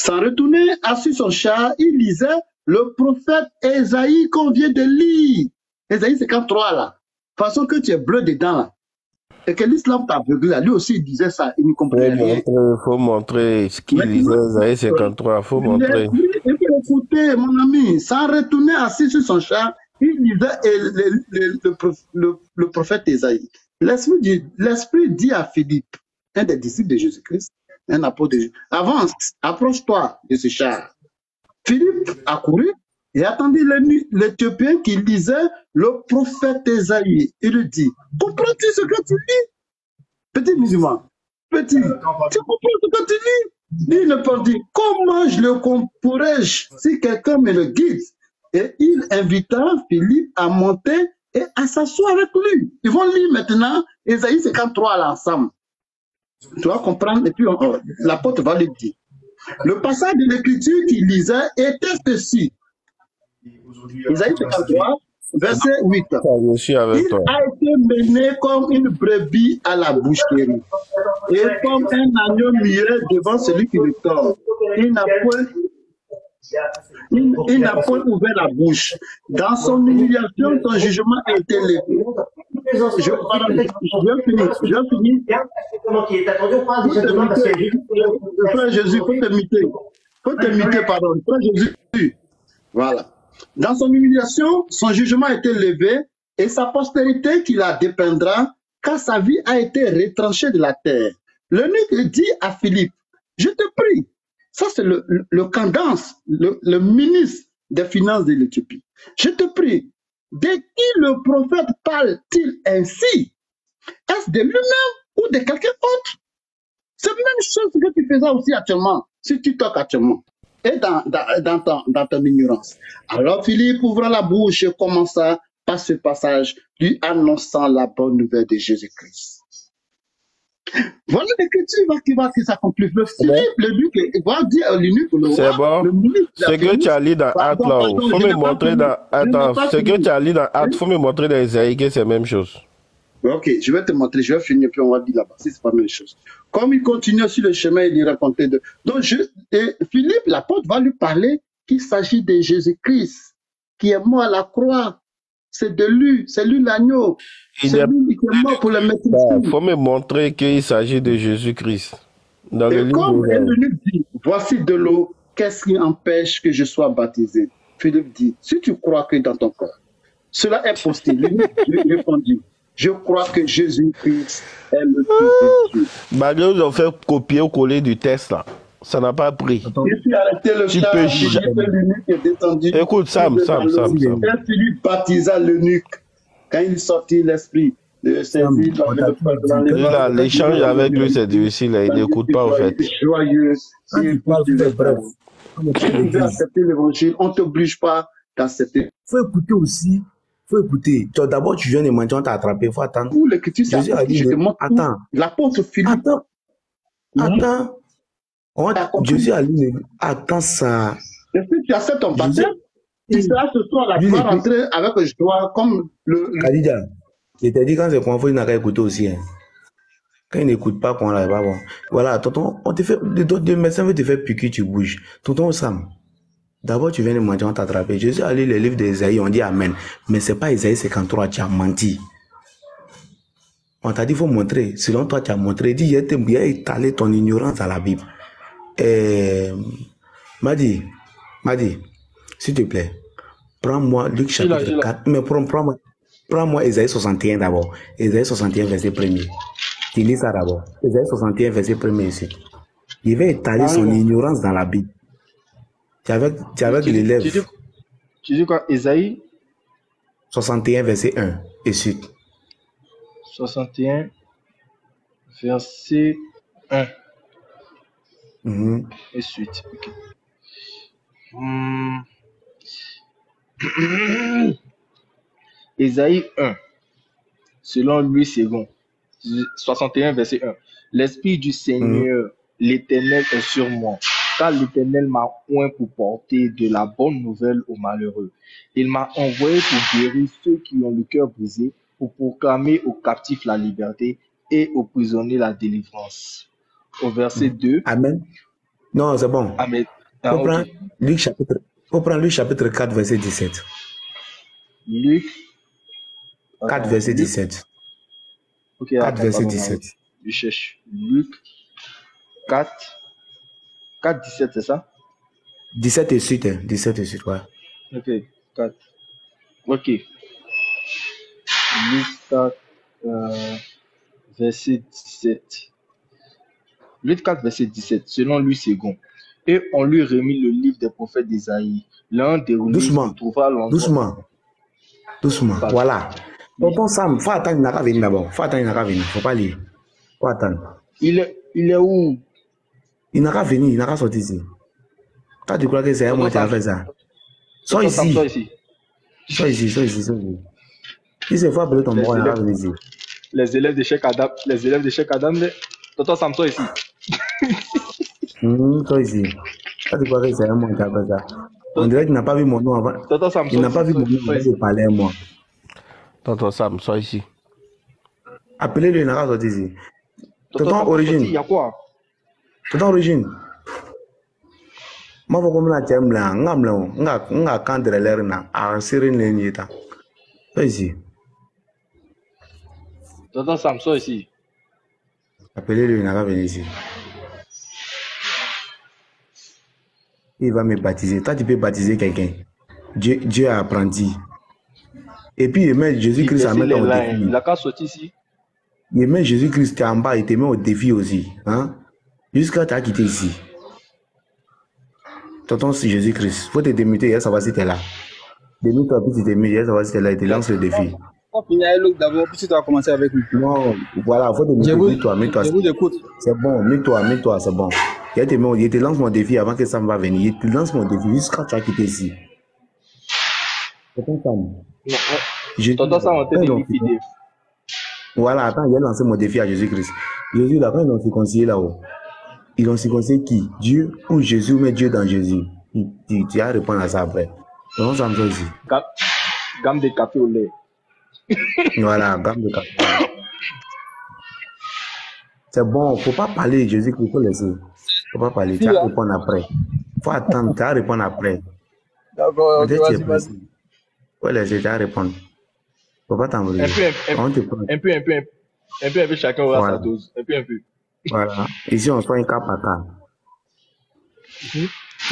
S'en retournait assis son char, il lisait le prophète Ésaïe qu'on vient de lire. Ésaïe 53 là. De façon que tu es bleu dedans là. Et que l'islam t'a aveuglé là. Lui aussi il disait ça, il ne comprenait rien. Faut montrer ce qu'il lisait, Ésaïe 53, faut montrer. Il faut écouter, mon ami. S'en retournait assis sur son char, il lisait le prophète Ésaïe. L'Esprit dit à Philippe, un des disciples de Jésus-Christ, un apôtre de Jésus, avance, approche-toi de ce char. Philippe a couru et attendit l'Éthiopien qui lisait le prophète Ésaïe. Il lui dit, comprends-tu ce que tu lis? Petit musulman, petit, tu comprends ce que tu lis? Il répondit, comment je le pourrais-je si quelqu'un me le guide? Et il invita Philippe à monter et à s'asseoir avec lui. Ils vont lire maintenant Ésaïe 53 là ensemble. Tu vas comprendre, et puis l'apôtre va lui dire. Le passage de l'écriture qu'il lisait était ceci. Ésaïe 53, verset 8. Il a été mené comme une brebis à la boucherie, et comme un agneau muet devant celui qui le tord. Il n'a point ouvert la bouche. Dans son humiliation, son jugement a été levé. Je vais finir. Frère Jésus, faut te muter. Faut te muter, pardon. Frère Jésus. Voilà. Dans son humiliation, son jugement a été levé et sa postérité qui la dépeindra, car sa vie a été retranchée de la terre. L'eunuque dit à Philippe, je te prie. Ça, c'est le Candace, le ministre des Finances de l'Éthiopie. Je te prie, de qui le prophète parle-t-il ainsi? Est-ce de lui-même ou de quelqu'un autre? C'est la même chose que tu faisais aussi actuellement, si tu toques actuellement, et dans ton ignorance. Alors Philippe ouvra la bouche et commença par ce passage, lui annonçant la bonne nouvelle de Jésus-Christ. Voilà l'écriture qui s'accomplit. Le Philippe, l'eunuque, va dire à l'eunuque, c'est bon. Ce que tu as lu dans Actes, là, faut me montrer dans. Attends, ce que tu as lu dans Actes, faut me montrer dans Isaïe que c'est la même chose. Ok, je vais te montrer, je vais finir, puis on va dire là-bas, si c'est pas la même chose. Comme il continue sur le chemin, il lui racontait de. Donc, Philippe, l'apôtre, va lui parler qu'il s'agit de Jésus-Christ, qui est mort à la croix. C'est de lui, c'est lui l'agneau. C'est lui qui est mort pour le mettre ici. Il faut me montrer qu'il s'agit de Jésus-Christ. Dans et comme l'eunuque dit, voici de l'eau, qu'est-ce qui empêche que je sois baptisé? Philippe dit, si tu crois que dans ton cœur, cela est possible. L'eunuque répondit, je crois que Jésus-Christ est le Fils de Dieu. Malgré ils ont fait copier ou coller du test là. Ça n'a pas pris. Et puis arrêté le char, l'eunuque est descendu. Écoute, Sam. Philippe baptisa l'eunuque. Quand il sortit l'esprit de saisir l'échange avec lui, c'est difficile. Il n'écoute pas, en fait. Joyeux. Il veut accepter l'évangile, on ne t'oblige pas d'accepter. Il faut écouter aussi. Faut écouter. D'abord, tu viens de manger, on t'a attrapé. Il faut attendre. Où l'écriture, Jésus a dit, attends. L'apôtre Philippe. Attends. Jésus a dit, attends ça. Et si tu acceptes ton baptême, tu seras ce soir là, tu vas rentrer avec joie comme le. Khadija, je t'ai dit quand c'est confus, il n'a qu'à écouter aussi. Hein. Quand il n'écoute pas, qu'on n'arrive pas bon. Voilà, tonton, on te fait, le médecin veut te faire piquer, tu bouges. Tonton Sam, d'abord tu viens de manger, on t'a attrapé. Jésus a lu les livres d'Ésaïe, on dit Amen. Mais c'est pas Ésaïe 53, tu as menti. On t'a dit, il faut montrer. Selon toi, tu as montré. Dis, il y a étalé ton ignorance à la Bible. Madi, s'il te plaît, prends-moi Luc chapitre 4, mais prends-moi Ésaïe 61 d'abord. Ésaïe 61, verset 1er. Tu lis ça d'abord. Ésaïe 61, verset 1er ici. Il va étaler son ignorance dans la Bible. Tu es avec l'élève. Tu dis quoi, Ésaïe 61, verset 1 et suite. 61, verset 1. Et suite. Okay. Ésaïe 1, selon Louis II, 61, verset 1. L'Esprit du Seigneur, l'Éternel est sur moi, car l'Éternel m'a oint pour porter de la bonne nouvelle aux malheureux. Il m'a envoyé pour guérir ceux qui ont le cœur brisé, pour proclamer aux captifs la liberté et aux prisonniers la délivrance. Au verset 2. Amen. Non, c'est bon. Ah, mais. Faut prendre Luc chapitre 4, verset 17. Luc 4, verset 17. Ok, 4, verset 17. Je cherche. Luc 4, 17, c'est ça? 17 et suite, hein. 17 et suite, ouais. Ok, 4. Ok. Luc 4, verset 17. Luc 4, verset 17. Selon Louis II. Et on lui remit le livre des prophètes d'Isaïe. L'un des reliques se trouva à l'endroit. Doucement. Voilà. Tonton Sam, faut attendre, il n'a qu'à venir d'abord. Faut pas lire. Faut attendre. Il est où? Il n'a qu'à venir, il n'a qu'à sortir ici. Toi, tu crois que c'est moi qui a fait ça? Sois ici. Sois ici. Si c'est faut appeler ton bras, il n'a qu'à venir ici. Les élèves de Cheikh Adam, Tonton Sam, sois ici. Sois ici. Toi, tu crois que c'est moi qui a fait ça? On dirait qu'il n'a pas vu mon nom avant. Tonton Sam, il n'a pas vu mon nom avant de parler à moi. Tonton Sam, sois ici. Appelez-le, il n'a qu'à sortir ici. Tonton Origine. Il y a quoi? Tonton Origine. Moi, je vais vous dire que je vais quand l'air na a sirin l'ennita. Sois ici. Tonton Sam, sois ici. Appelez-le, il n'a qu'à venir ici. Il va me baptiser. Toi, tu peux baptiser quelqu'un. Dieu a apprenti. Et puis, il met Jésus-Christ à mettre au défi. Il a qu'à sortir ici. Il met Jésus-Christ en bas et te met au défi aussi. Hein? Jusqu'à tu as quitté ici. Tonton, c'est Jésus-Christ. Il faut te démuter, il va savoir si tu es là. Démute-toi, puis tu te mets, il va savoir si tu es là, il te lance le défi. On finit avec l'autre d'abord, puis tu dois commencer avec lui. Non, voilà, il faut te muter. Mets-toi. Je vous écoute. C'est bon, mets-toi, c'est bon. Il te lance mon défi avant que Sam va venir. Il te lance mon défi jusqu'à tu as quitté ici. Tonton Sam. Tonton Sam, on t'a dit. Voilà, attends, il a lancé mon défi à Jésus-Christ. Jésus, là, quand ils l'ont circoncisé là-haut, ils l'ont circoncisé qui? Dieu ou Jésus, mais Dieu dans Jésus. Tu vas répondre à ça après. Donc, ça me fait ici. Gamme de café au lait. Voilà, gamme de café. C'est bon, faut pas parler de Jésus-Christ, faut laisser. Faut pas parler, tu vas répondre après. Faut attendre, tu vas répondre après. D'accord, vas-y. Faut laisser, tu vas répondre. Faut pas t'envoyer. Un peu, chacun aura sa dose. Un peu. Voilà. Ici, on fait un cas par cas.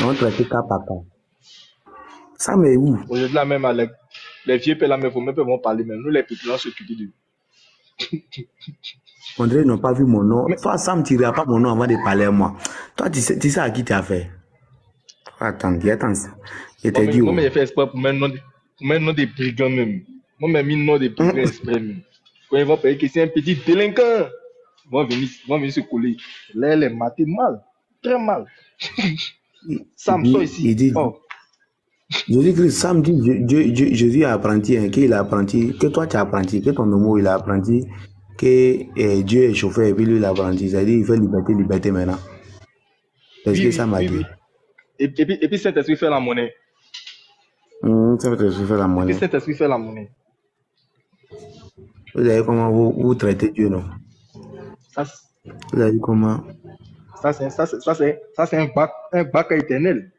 On traite cas par cas. Ça mais où? Aujourd'hui, là, même avec les vieux pères, là, mais faut même pas parler, même. Nous, les petits, là, s'occuper d'eux. On dirait qu'ils n'ont pas vu mon nom. Toi, ça ne tirerait pas mon nom avant de parler à moi. Toi, tu sais à qui tu as fait? Attends. Je t'ai dit où? Moi, j'ai fait espoir pour mettre nom des brigands, même. Moi, j'ai mis le nom des brigands exprès, même. Quand ils vont payer que c'est un petit délinquant, ils vont venir se coller. Là, elle est matée mal. Très mal. Sam, sois ici. Il dit, Jésus-Christ, Sam dit, Jésus a apprenti, hein, qu'il a apprenti, que toi tu as apprenti, que ton homo il a apprenti, que Dieu est chauffeur et puis lui il a apprenti. C'est-à-dire il fait liberté maintenant. C'est ce que ça m'a dit. Et puis Saint-Esprit fait la monnaie. Saint-Esprit fait la monnaie. Et puis Saint-Esprit fait la monnaie. Vous savez comment vous traitez Dieu, non? Vous savez comment? Ça c'est un bac éternel.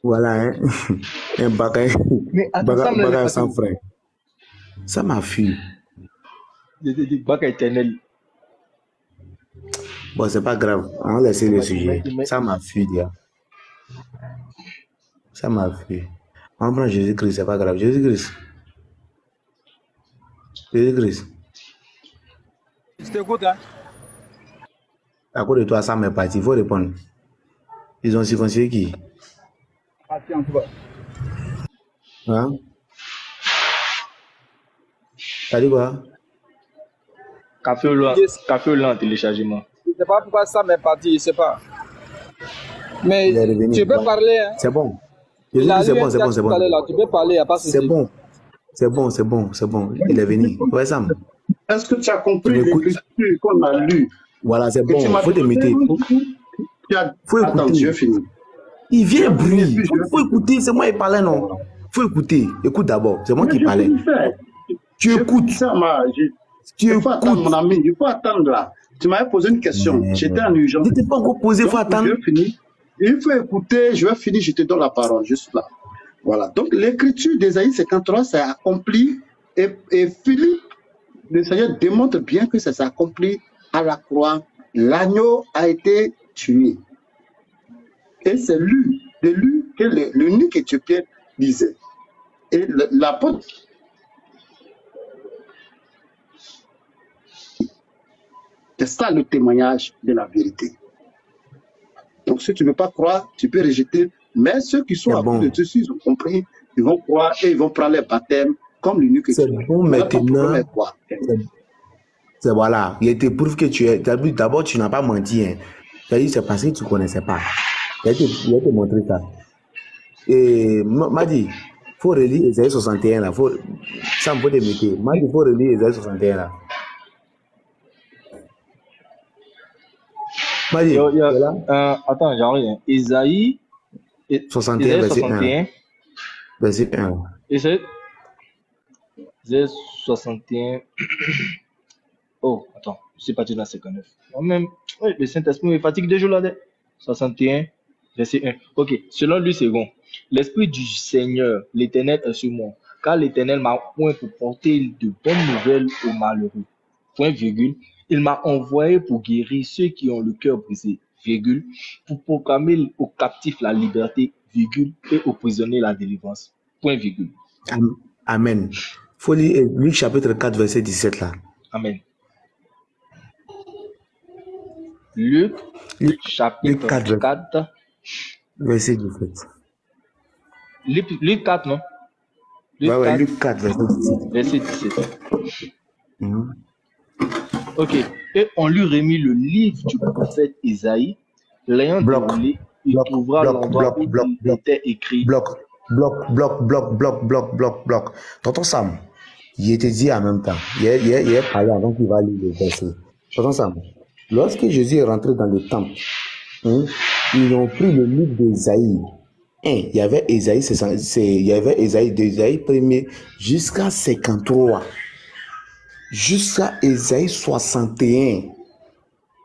Voilà, hein? Un bac sans frein. Ça m'a fui. Des bac éternel. Bon, c'est pas grave. On va laisser le sujet. Ça m'a fui, déjà. Ça m'a fui. On prend Jésus-Christ, c'est pas grave. Jésus-Christ. Je t'écoute, hein? À cause de toi, ça m'est parti. Il faut répondre. Ils ont circoncisé qui? Attends, tu vois. Hein? T'as dit quoi? Café au lait en téléchargement. Je ne sais pas pourquoi ça m'est parti, je ne sais pas. Mais tu peux parler, hein? C'est bon. C'est bon. Tu peux parler, il n'y a pas de souci. C'est bon. Il est venu. Ouais, Sam. Est-ce que tu as compris l'écriture qu'on a lue? Voilà, c'est bon. Il faut t'imiter. Faut écouter. Attends, je finis. Il vient bruit. Il faut écouter. C'est moi qui parlais, non? Il faut écouter. Écoute d'abord. C'est moi qui parlais. Tu écoutes. Tu écoutes, mon ami. Il faut attendre là. Tu m'avais posé une question. J'étais en urgence. Je ne t'ai pas encore posé, il faut attendre. Il faut écouter, je vais finir, je te donne la parole, juste là. Voilà. Donc, l'écriture d'Ésaïe 53 s'est accomplie et Philippe, le Seigneur démontre bien que ça s'est accompli à la croix. L'agneau a été tué. Et c'est lui que l'unique Éthiopien disait. Et l'apôtre, c'est ça le témoignage de la vérité. Donc, si tu ne veux pas croire, tu peux rejeter. Mais ceux qui sont à bout de dessus, ils ont compris, ils vont croire et ils vont prendre les baptêmes comme l'unique Éthiopien. C'est bon maintenant. C'est voilà. Il te prouve que tu es. D'abord, tu n'as pas menti. Hein. C'est parce que tu ne connaissais pas. Il te montré ça. Et m'a dit, il faut relire Ésaïe 61 là. Ça me peut te mettre. M'a dit, il faut relire Ésaïe 61 là. M'a dit, attends, j'arrive. Ésaïe 61, verset 1. Ésaïe 61. Oh, attends, je suis parti dans 59. Moi-même, le Saint-Esprit me fatigue deux jours là. 61, verset 1. Ok, selon lui, c'est bon. L'Esprit du Seigneur, l'Éternel est sur moi, car l'Éternel m'a oint pour porter de bonnes nouvelles aux malheureux. Point virgule. Il m'a envoyé pour guérir ceux qui ont le cœur brisé, virgule, pour proclamer aux captifs la liberté, virgule, et aux prisonniers la délivrance. Point virgule. Amen. Faut lire Luc chapitre 4, verset 17 là. Amen. Luc chapitre 4, verset 17. Luc 4, non? Luc 4, verset 17. Ok. Et on lui remit le livre du prophète Ésaïe. L'ayant déroulé, il trouvera l'endroit où il était écrit. Bloc. Tonton Sam, il était dit en même temps. Il est parlé avant qu'il va lire le verset. Tonton Sam, lorsque Jésus est rentré dans le temple, ils ont pris le livre d'Ésaïe. Il y avait Ésaïe, d'Ésaïe 1er jusqu'à 53. Jusqu'à Ésaïe 61.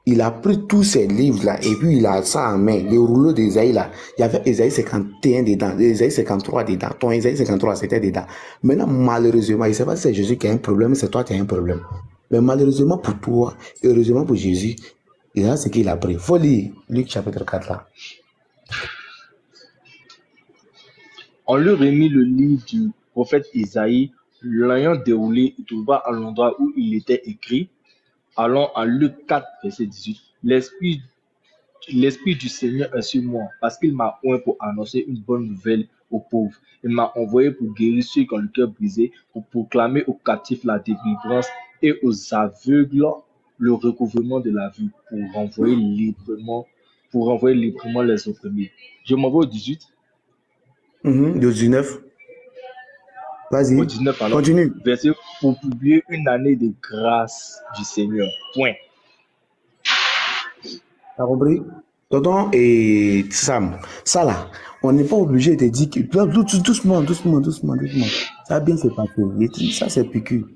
Il a pris tous ces livres-là et puis il a ça en main. Les rouleaux d'Ésaïe là. Il y avait Ésaïe 51 dedans, Ésaïe 53 dedans. Ton Ésaïe 53 c'était dedans. Maintenant, malheureusement, il ne sait pas si c'est Jésus qui a un problème, c'est toi qui as un problème. Mais malheureusement pour toi, heureusement pour Jésus, il a ce qu'il a pris. Il faut lire Luc chapitre 4 là. On lui remit le livre du prophète Ésaïe. L'ayant déroulé, il trouva à l'endroit où il était écrit. Allons à Luc 4, verset 18. L'Esprit du Seigneur est sur moi, parce qu'il m'a oint pour annoncer une bonne nouvelle aux pauvres. Il m'a envoyé pour guérir ceux qui ont le cœur brisé, pour proclamer aux captifs la délivrance et aux aveugles le recouvrement de la vue, pour renvoyer librement les opprimés. Je m'envoie au 18. Le 19. Vas-y, continue. Verset pour publier une année de grâce du Seigneur. Point. T'as compris? Tonton et Sam, ça là, on n'est pas obligé de dire que doucement. Ça a bien se passer. Ça c'est piqûre.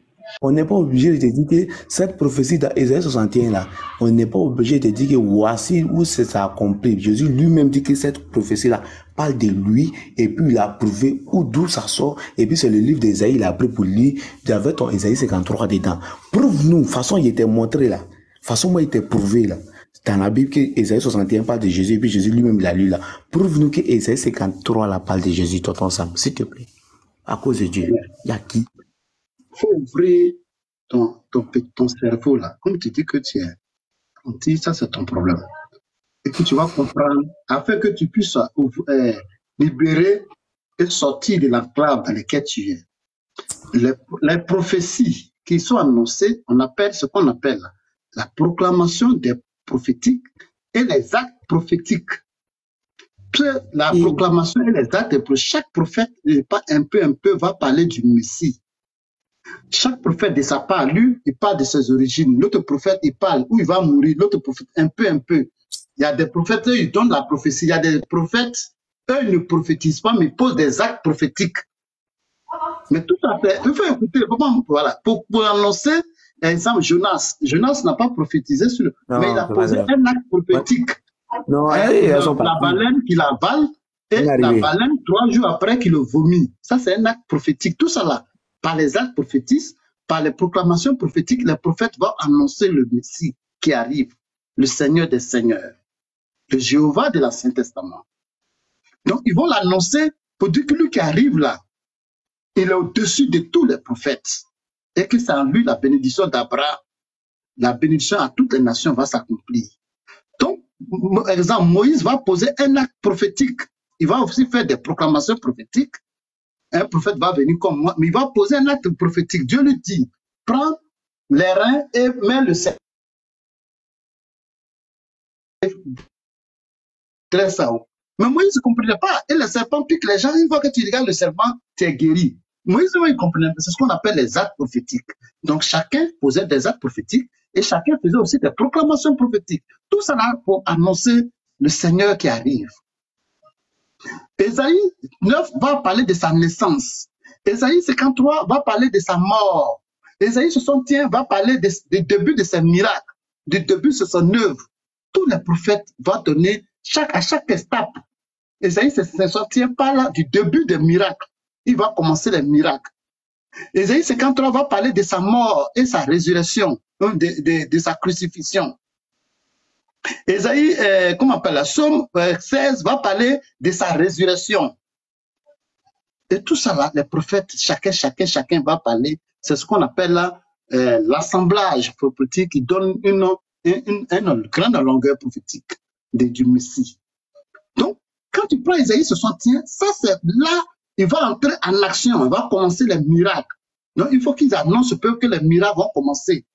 On n'est pas obligé de dire que cette prophétie d'Ésaïe 61 là, on n'est pas obligé de dire que voici où ça accompli. Jésus lui-même dit que cette prophétie là parle de lui et puis il a prouvé d'où ça sort et puis c'est le livre d'Ésaïe, il a pris pour lui. J'avais ton Ésaïe 53 dedans. Prouve-nous, de toute façon il était montré là. De toute façon moi il était prouvé là. Dans la Bible que Ésaïe 61 parle de Jésus et puis Jésus lui-même l'a lu là. Prouve-nous que Ésaïe 53 là parle de Jésus, toi ensemble, s'il te plaît. À cause de Dieu, il y a qui? Il faut ouvrir ton cerveau là. Comme tu dis que tu es petit, ça c'est ton problème. Et que tu vas comprendre, afin que tu puisses libérer et sortir de l'enclave dans laquelle tu es. Les prophéties qui sont annoncées, on appelle ce qu'on appelle la proclamation des prophétiques et les actes prophétiques. La proclamation et les actes, chaque prophète, un peu, va parler du Messie. Chaque prophète de sa part, lui, il parle de ses origines. L'autre prophète, il parle où il va mourir. L'autre prophète, un peu. Il y a des prophètes, eux, ils donnent la prophétie. Il y a des prophètes, eux, ils ne prophétisent pas, mais ils posent des actes prophétiques. Mais tout à fait, il faut écouter. Voilà. Pour annoncer exemple, Jonas. Jonas n'a pas prophétisé sur le... mais il a posé un acte prophétique. Non, la baleine qui l'avale et la baleine 3 jours après qui le vomit. Ça, c'est un acte prophétique. Tout ça là, par les actes prophétiques, par les proclamations prophétiques, les prophètes vont annoncer le Messie qui arrive, le Seigneur des Seigneurs, le Jéhovah de l'Ancien Testament. Donc, ils vont l'annoncer pour dire que lui qui arrive là, il est au-dessus de tous les prophètes. Et que c'est en lui la bénédiction d'Abraham, la bénédiction à toutes les nations va s'accomplir. Donc, par exemple, Moïse va poser un acte prophétique. Il va aussi faire des proclamations prophétiques. Un prophète va venir comme moi, mais il va poser un acte prophétique. Dieu lui dit, prends les reins et mets le serpent. Mais Moïse ne comprenait pas. Et le serpent pique les gens. Une fois que tu regardes le serpent, tu es guéri. Moïse, il ne comprenait pas. C'est ce qu'on appelle les actes prophétiques. Donc, chacun posait des actes prophétiques et chacun faisait aussi des proclamations prophétiques. Tout ça là pour annoncer le Seigneur qui arrive. Ésaïe 9 va parler de sa naissance. Ésaïe 53 va parler de sa mort. Ésaïe 61 va parler du début de ses miracles, du début de son œuvre. Tous les prophètes vont donner à chaque étape. Ésaïe 61 parle du début des miracles. Il va commencer les miracles. Ésaïe 53 va parler de sa mort et sa résurrection, de sa crucifixion. Ésaïe, comment on appelle la Somme 16 va parler de sa résurrection. Et tout ça là, les prophètes, chacun va parler. C'est ce qu'on appelle l'assemblage prophétique qui donne une grande longueur prophétique du Messie. Donc, quand tu prends Ésaïe 61, ça c'est là, il va entrer en action, il va commencer les miracles. Donc, il faut qu'ils annoncent peu que les miracles vont commencer.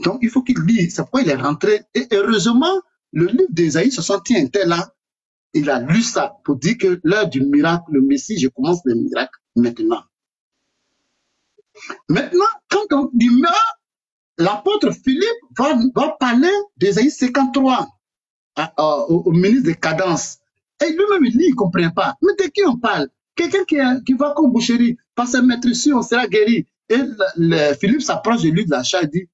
Donc, il faut qu'il lise. C'est pourquoi il est rentré. Et heureusement, le livre d'Ésaïe 61 était là. Il a lu ça pour dire que l'heure du miracle, le Messie, je commence les miracles maintenant. Maintenant, quand on dit miracle, l'apôtre Philippe va parler d'Ésaïe 53 au ministre de Cadence. Et lui-même, il ne comprend pas. Mais de qui on parle? Quelqu'un qui va comme boucherie, par sa maîtrise, on sera guéri. Et Philippe s'approche de lui de la chair et dit,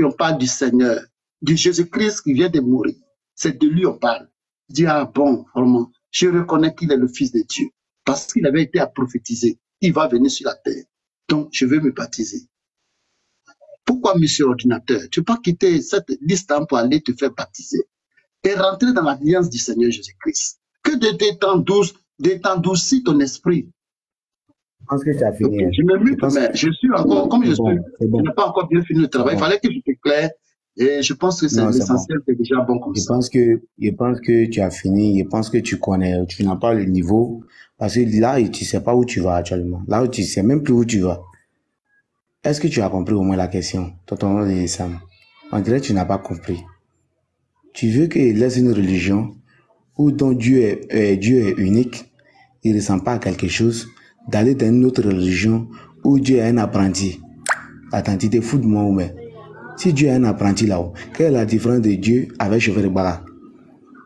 on parle du Seigneur, de Jésus-Christ qui vient de mourir. C'est de lui on parle. Il dit, ah bon, vraiment, je reconnais qu'il est le Fils de Dieu. Parce qu'il avait été à prophétiser. Il va venir sur la terre. Donc, je vais me baptiser. Pourquoi, monsieur ordinateur, tu ne peux pas quitter cette liste pour aller te faire baptiser et rentrer dans l'alliance du Seigneur Jésus-Christ? Que de t'endoucir ton esprit. Je pense que tu as fini. Okay, je me mute, mais je suis encore, comme je suis, je n'ai pas encore bien fini le travail. Il fallait que je t'éclaire. Et je pense que c'est l'essentiel, c'est déjà bon comme ça. Je pense que tu as fini. Je pense que tu connais. Tu n'as pas le niveau. Parce que là, tu ne sais pas où tu vas actuellement. Là, tu ne sais même plus où tu vas. Est-ce que tu as compris au moins la question? Tonton Sam. On dirait que tu n'as pas compris. Tu veux qu'il laisse une religion où dont Dieu est unique, il ne ressemble pas à quelque chose, d'aller dans une autre religion où Dieu est un apprenti. Attends, tu te fous de moi ou mais si Dieu est un apprenti là-haut, quelle est la différence de Dieu avec chauffeur de bagarre?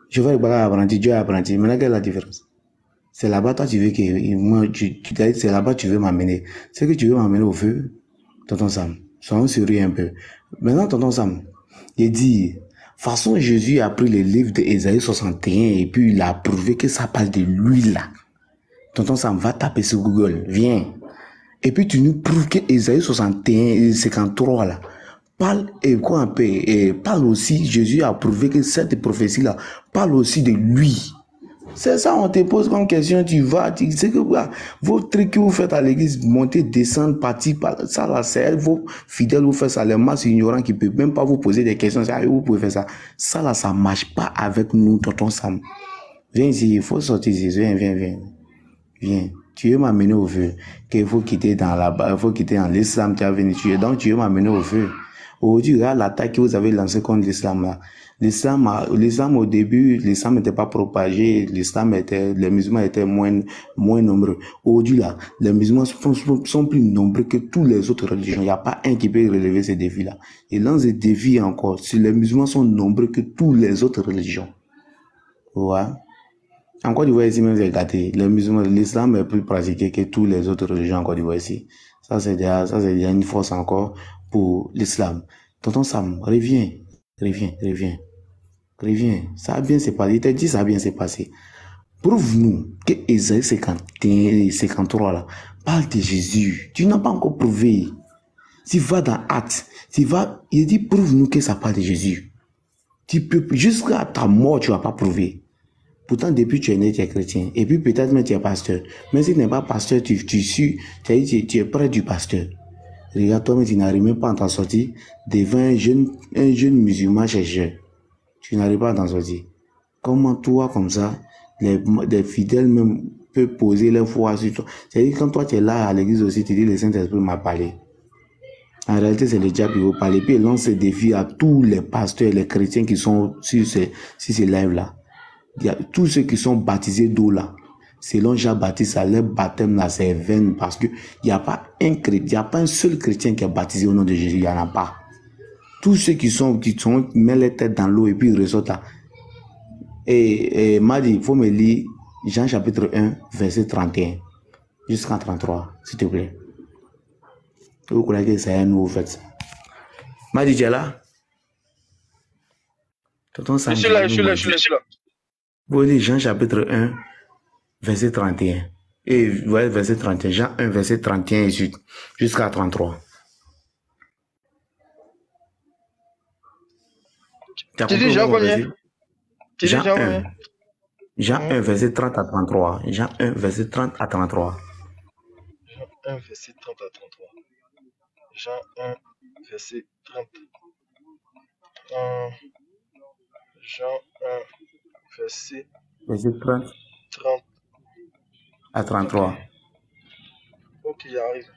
Chauffeur de bagarre apprenti, Dieu est apprenti. Maintenant, quelle est la différence? C'est là-bas, toi, tu veux que moi, c'est là-bas, tu veux m'amener. C'est que tu veux m'amener au feu, tonton Sam. Soyons sérieux un peu. Maintenant, tonton Sam, il dit, façon, Jésus a pris le livre d'Ésaïe 61 et puis il a prouvé que ça parle de lui là. Tonton Sam, va taper sur Google, viens. Et puis tu nous prouves que Ésaïe 61 et 53 là, parle et quoi un peu, et parle aussi, Jésus a prouvé que cette prophétie là parle aussi de lui. C'est ça, on te pose comme question, tu vas, tu sais que vos trucs que vous faites à l'église, monter, descendre, partir, ça là, c'est vos fidèles, vous faites ça, les masses ignorants qui ne peuvent même pas vous poser des questions, vous pouvez faire ça. Ça là, ça ne marche pas avec nous, tonton Sam. Viens ici, il faut sortir ici, viens. Tu veux m'amener au feu, qu'il faut quitter il faut quitter dans l'islam, tu as venu tuer, donc tu veux m'amener au feu. Aujourd'hui, regarde l'attaque que vous avez lancée contre l'islam là. L'islam au début, l'islam n'était pas propagé, les musulmans étaient moins nombreux. Aujourd'hui là, les musulmans sont plus nombreux que toutes les autres religions. Il n'y a pas un qui peut relever ces défis là. Et lance des défis encore. Si les musulmans sont nombreux que toutes les autres religions. Ouais. En Côte d'Ivoire ici même c'est gâté. Les musulmans, l'islam est plus pratiqué que toutes les autres religions en Côte d'Ivoire ici. Ça c'est déjà une force encore. pour l'islam. Tonton Sam, reviens. Ça a bien se passé. Il t'a dit ça a bien se passé. Prouve-nous que Ésaïe 51 53 là parle de Jésus. Tu n'as pas encore prouvé. Tu vas dans Actes, il dit prouve-nous que ça parle de Jésus. Tu peux, jusqu'à ta mort, tu vas pas prouver. Pourtant, depuis tu es né, tu es chrétien. Et puis peut-être même tu es pasteur. Mais si tu n'es pas pasteur, tu es près du pasteur. Regarde, toi, mais tu n'arrives même pas à t'en sortir devant un jeune musulman chercheur. Tu n'arrives pas à t'en sortir. Comment toi, comme ça, les fidèles même peuvent poser leur foi sur toi. C'est-à-dire quand toi tu es là à l'église aussi, tu dis le Saint-Esprit m'a parlé. En réalité, c'est le diable qui vous parle. Et puis il lance ce défi à tous les pasteurs, les chrétiens qui sont sur ces lives-là. Il y a tous ceux qui sont baptisés d'eau là. Selon Jean-Baptiste, leur baptême là, c'est vain parce que il n'y a pas un seul chrétien qui est baptisé au nom de Jésus. Il n'y en a pas. Tous ceux qui mettent les têtes dans l'eau et puis ils ressortent là. Et m'a dit, il faut me lire Jean chapitre 1, verset 31 jusqu'à 33, s'il te plaît. Vous croyez que c'est un nouveau fait. M'a dit, tu es là? Je suis là. Vous lisez Jean chapitre 1, verset 31. Et ouais, verset 31. Jean 1, verset 31 jusqu'à 33. Tu as compris Jean combien? Jean 1, verset 30 à 33. Jean 1, verset 30 à 33. Jean 1, verset 30 à 33. Jean 1, verset 30. Jean 1, verset 30 à 33. Ok, il arrive.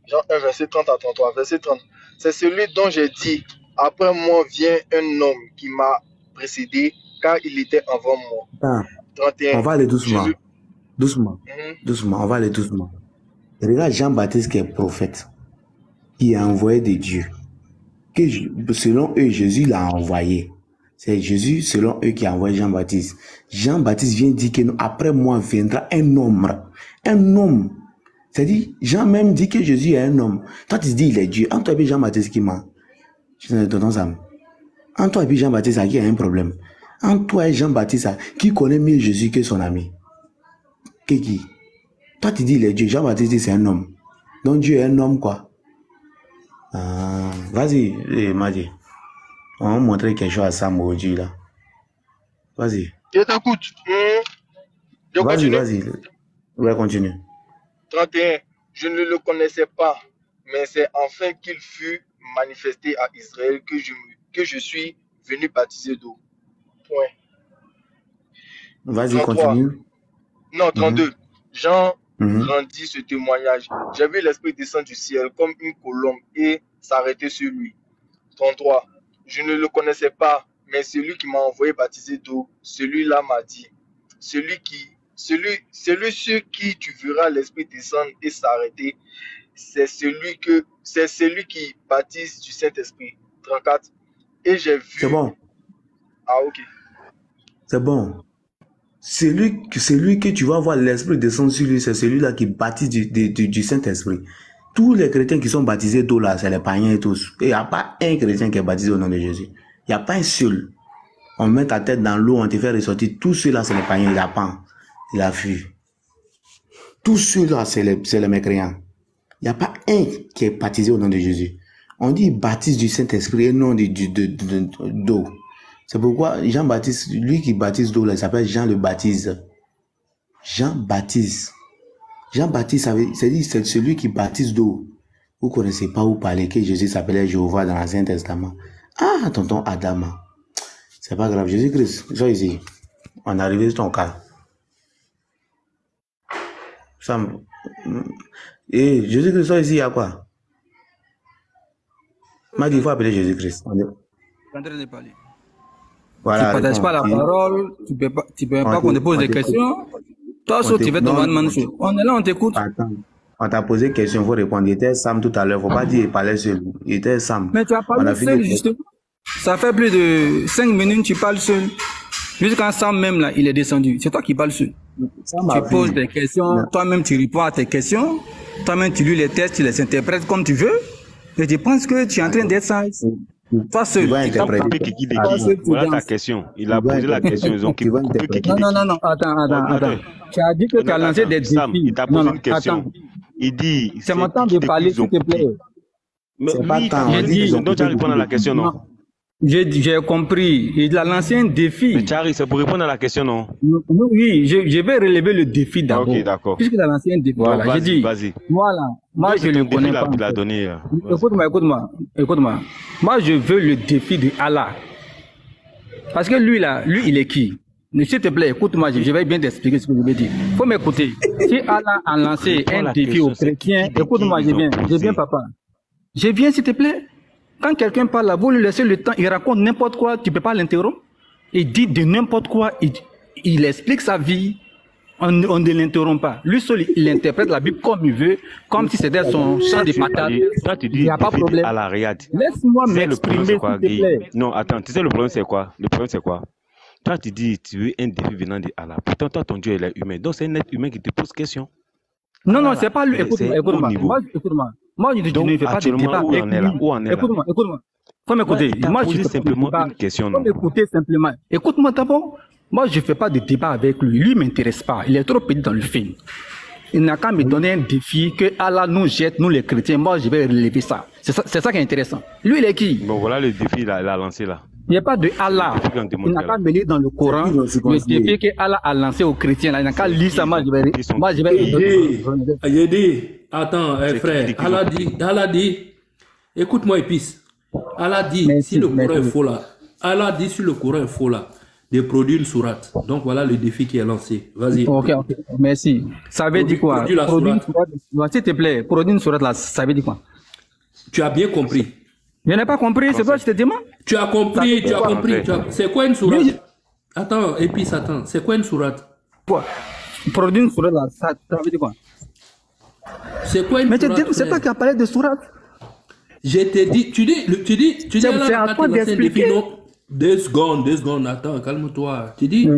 Jean 1, verset 30 à 33. Verset 30. C'est celui dont j'ai dit, après moi vient un homme qui m'a précédé, car il était avant moi. 31. On va aller doucement. Doucement. On va aller doucement. Regarde Jean-Baptiste qui est prophète, qui est envoyé de Dieu. Que selon eux, Jésus l'a envoyé. C'est Jésus, selon eux, qui a envoyé Jean-Baptiste. Jean-Baptiste vient dire que après moi viendra un homme. Un homme. C'est-à-dire, Jean même dit que Jésus est un homme. Toi, tu dis il est Dieu. Entre toi et Jean-Baptiste qui ment. Entre toi et Jean-Baptiste, qui a un problème. Entre toi et Jean-Baptiste, qui connaît mieux Jésus que son ami? Qui? Toi, tu dis il est Dieu. Jean-Baptiste dit c'est un homme. Donc Dieu est un homme, quoi. Vas-y, Madi. On va montrer quelque chose à Sam aujourd'hui, là. Vas-y. Je t'écoute. Vas-y. Ouais, continue. 31. Je ne le connaissais pas, mais c'est enfin qu'il fut manifesté à Israël que je suis venu baptiser d'eau. Point. Vas-y, continue. Non, 32. Jean rendit ce témoignage. J'ai vu l'Esprit descendre du ciel comme une colombe et s'arrêter sur lui. 33. Je ne le connaissais pas, mais celui qui m'a envoyé baptiser d'eau, celui-là m'a dit, celui sur qui tu verras l'Esprit descendre et s'arrêter, c'est celui qui baptise du Saint-Esprit. 34. Et j'ai vu... C'est bon. Ah, ok. C'est bon. Celui que tu vas voir l'Esprit descendre sur lui, c'est celui-là qui baptise du Saint-Esprit. Tous les chrétiens qui sont baptisés d'eau là, c'est les païens et tous. Et il n'y a pas un chrétien qui est baptisé au nom de Jésus. Il n'y a pas un seul. On met ta tête dans l'eau, on te fait ressortir. Tous ceux-là, c'est les païens. Il a pas. Il a fui. Tous ceux-là, c'est les mécréants. Il n'y a pas un qui est baptisé au nom de Jésus. On dit baptise du Saint-Esprit et non d'eau. C'est pourquoi Jean-Baptiste, lui qui baptise d'eau, il s'appelle Jean le Baptiste. Jean-Baptiste. Jean-Baptiste, c'est celui qui baptise d'eau. Vous ne connaissez pas où parler que Jésus s'appelait Jéhovah dans l'Ancien Testament. Ah, tonton Adama. C'est pas grave. Jésus-Christ, sois ici. On est arrivé sur ton cas. Et Jésus-Christ, sois ici, il y a quoi? M'a dit, il faut appeler Jésus-Christ. Je suis en train de parler. Voilà, tu ne partages pas la parole, tu ne peux pas qu'on te pose des questions. Toi, tu fais ton man. On est là, on t'écoute. Attends, on t'a posé une question, il faut répondre. Il était Sam tout à l'heure, il ne faut pas dire qu'il parlait seul. Il était Sam. Mais tu as parlé seul, justement. Ça fait plus de 5 minutes, tu parles seul. Jusqu'à Sam même, là, il est descendu. C'est toi qui parles seul. Tu poses des questions, toi-même tu réponds à tes questions, toi-même tu lis les textes, tu les interprètes comme tu veux, et tu penses que tu es en train d'être sage. Toi seul. Voilà ta question. Il a posé la question. Ils ont coupé Kiki. Non, attends. Tu as dit que tu as lancé des défis. Il t'a posé une question. Il dit. C'est mon temps de parler, s'il te plaît. C'est pas temps. Donc tu as répondu à la question, non? J'ai compris. Il a lancé un défi. Mais Charlie, c'est pour répondre à la question, non? Oui, je vais relever le défi d'abord. Ok, d'accord. Puisqu'il a lancé un défi. Voilà, j'ai dit. Vas-y. Voilà. Moi, je le connais pas. Il a donné. Écoute-moi. Moi, je veux le défi de Allah. Parce que lui, il est qui? S'il te plaît, écoute-moi, je vais bien t'expliquer ce que je veux dire. Faut m'écouter. Si Allah a lancé un défi aux chrétiens, écoute-moi, je viens, papa. Je viens, s'il te plaît. Quand quelqu'un parle là, vous lui laissez le temps, il raconte n'importe quoi, tu peux pas l'interrompre. Il dit de n'importe quoi, il explique sa vie, on ne l'interrompt pas. Lui seul, il interprète la Bible comme il veut, comme si c'était son champ de patates. Il n'y a pas de problème. Laisse-moi m'exprimer, s'il te plaît. Non, attends, tu sais le problème c'est quoi? Le problème c'est quoi? Toi, tu dis, tu veux un défi venant de Allah. Pourtant, toi, ton Dieu, il est humain. Donc, c'est un être humain qui te pose question. Non, c'est pas lui. Écoute-moi. Moi, je ne fais pas de débat avec lui. Écoute-moi. Faut m'écouter. Moi, je fais simplement une question. Faut m'écouter simplement. Écoute-moi d'abord. Moi, je ne fais pas de débat avec lui. Lui, il ne m'intéresse pas. Il est trop petit dans le film. Il n'a qu'à me donner un défi que Allah nous jette, nous les chrétiens. Moi, je vais relever ça. C'est ça qui est intéressant. Lui, il est qui? Bon, voilà le défi qu'il a lancé là. Il n'y a pas de Allah. Il n'a qu'à me lire dans le Coran le défi que Allah a lancé aux chrétiens. Là. Il n'a qu'à lire ça. Moi, je vais J'ai dit, attends, frère, Allah dit, écoute-moi, épice. Allah dit, si le Coran est faux là, Allah dit, si le Coran est faux là, de produire une sourate. Donc voilà le défi qui est lancé. Vas-y. Ok, merci. Ça veut dire quoi? Produire une sourate, s'il te plaît, produire une sourate là, ça veut dire quoi? Tu as bien compris. Je n'ai pas compris, c'est quoi je te demande? Tu as compris. C'est quoi une sourate? Attends, épice, attends. C'est quoi une sourate? Quoi? Produire une sourate là, ça veut dire quoi? C'est quoi une sourate? Mais c'est toi qui as parlé de sourate. Je t'ai dit, tu dis, c'est à toi d'expliquer. 2 secondes, attends, calme-toi. Tu dis,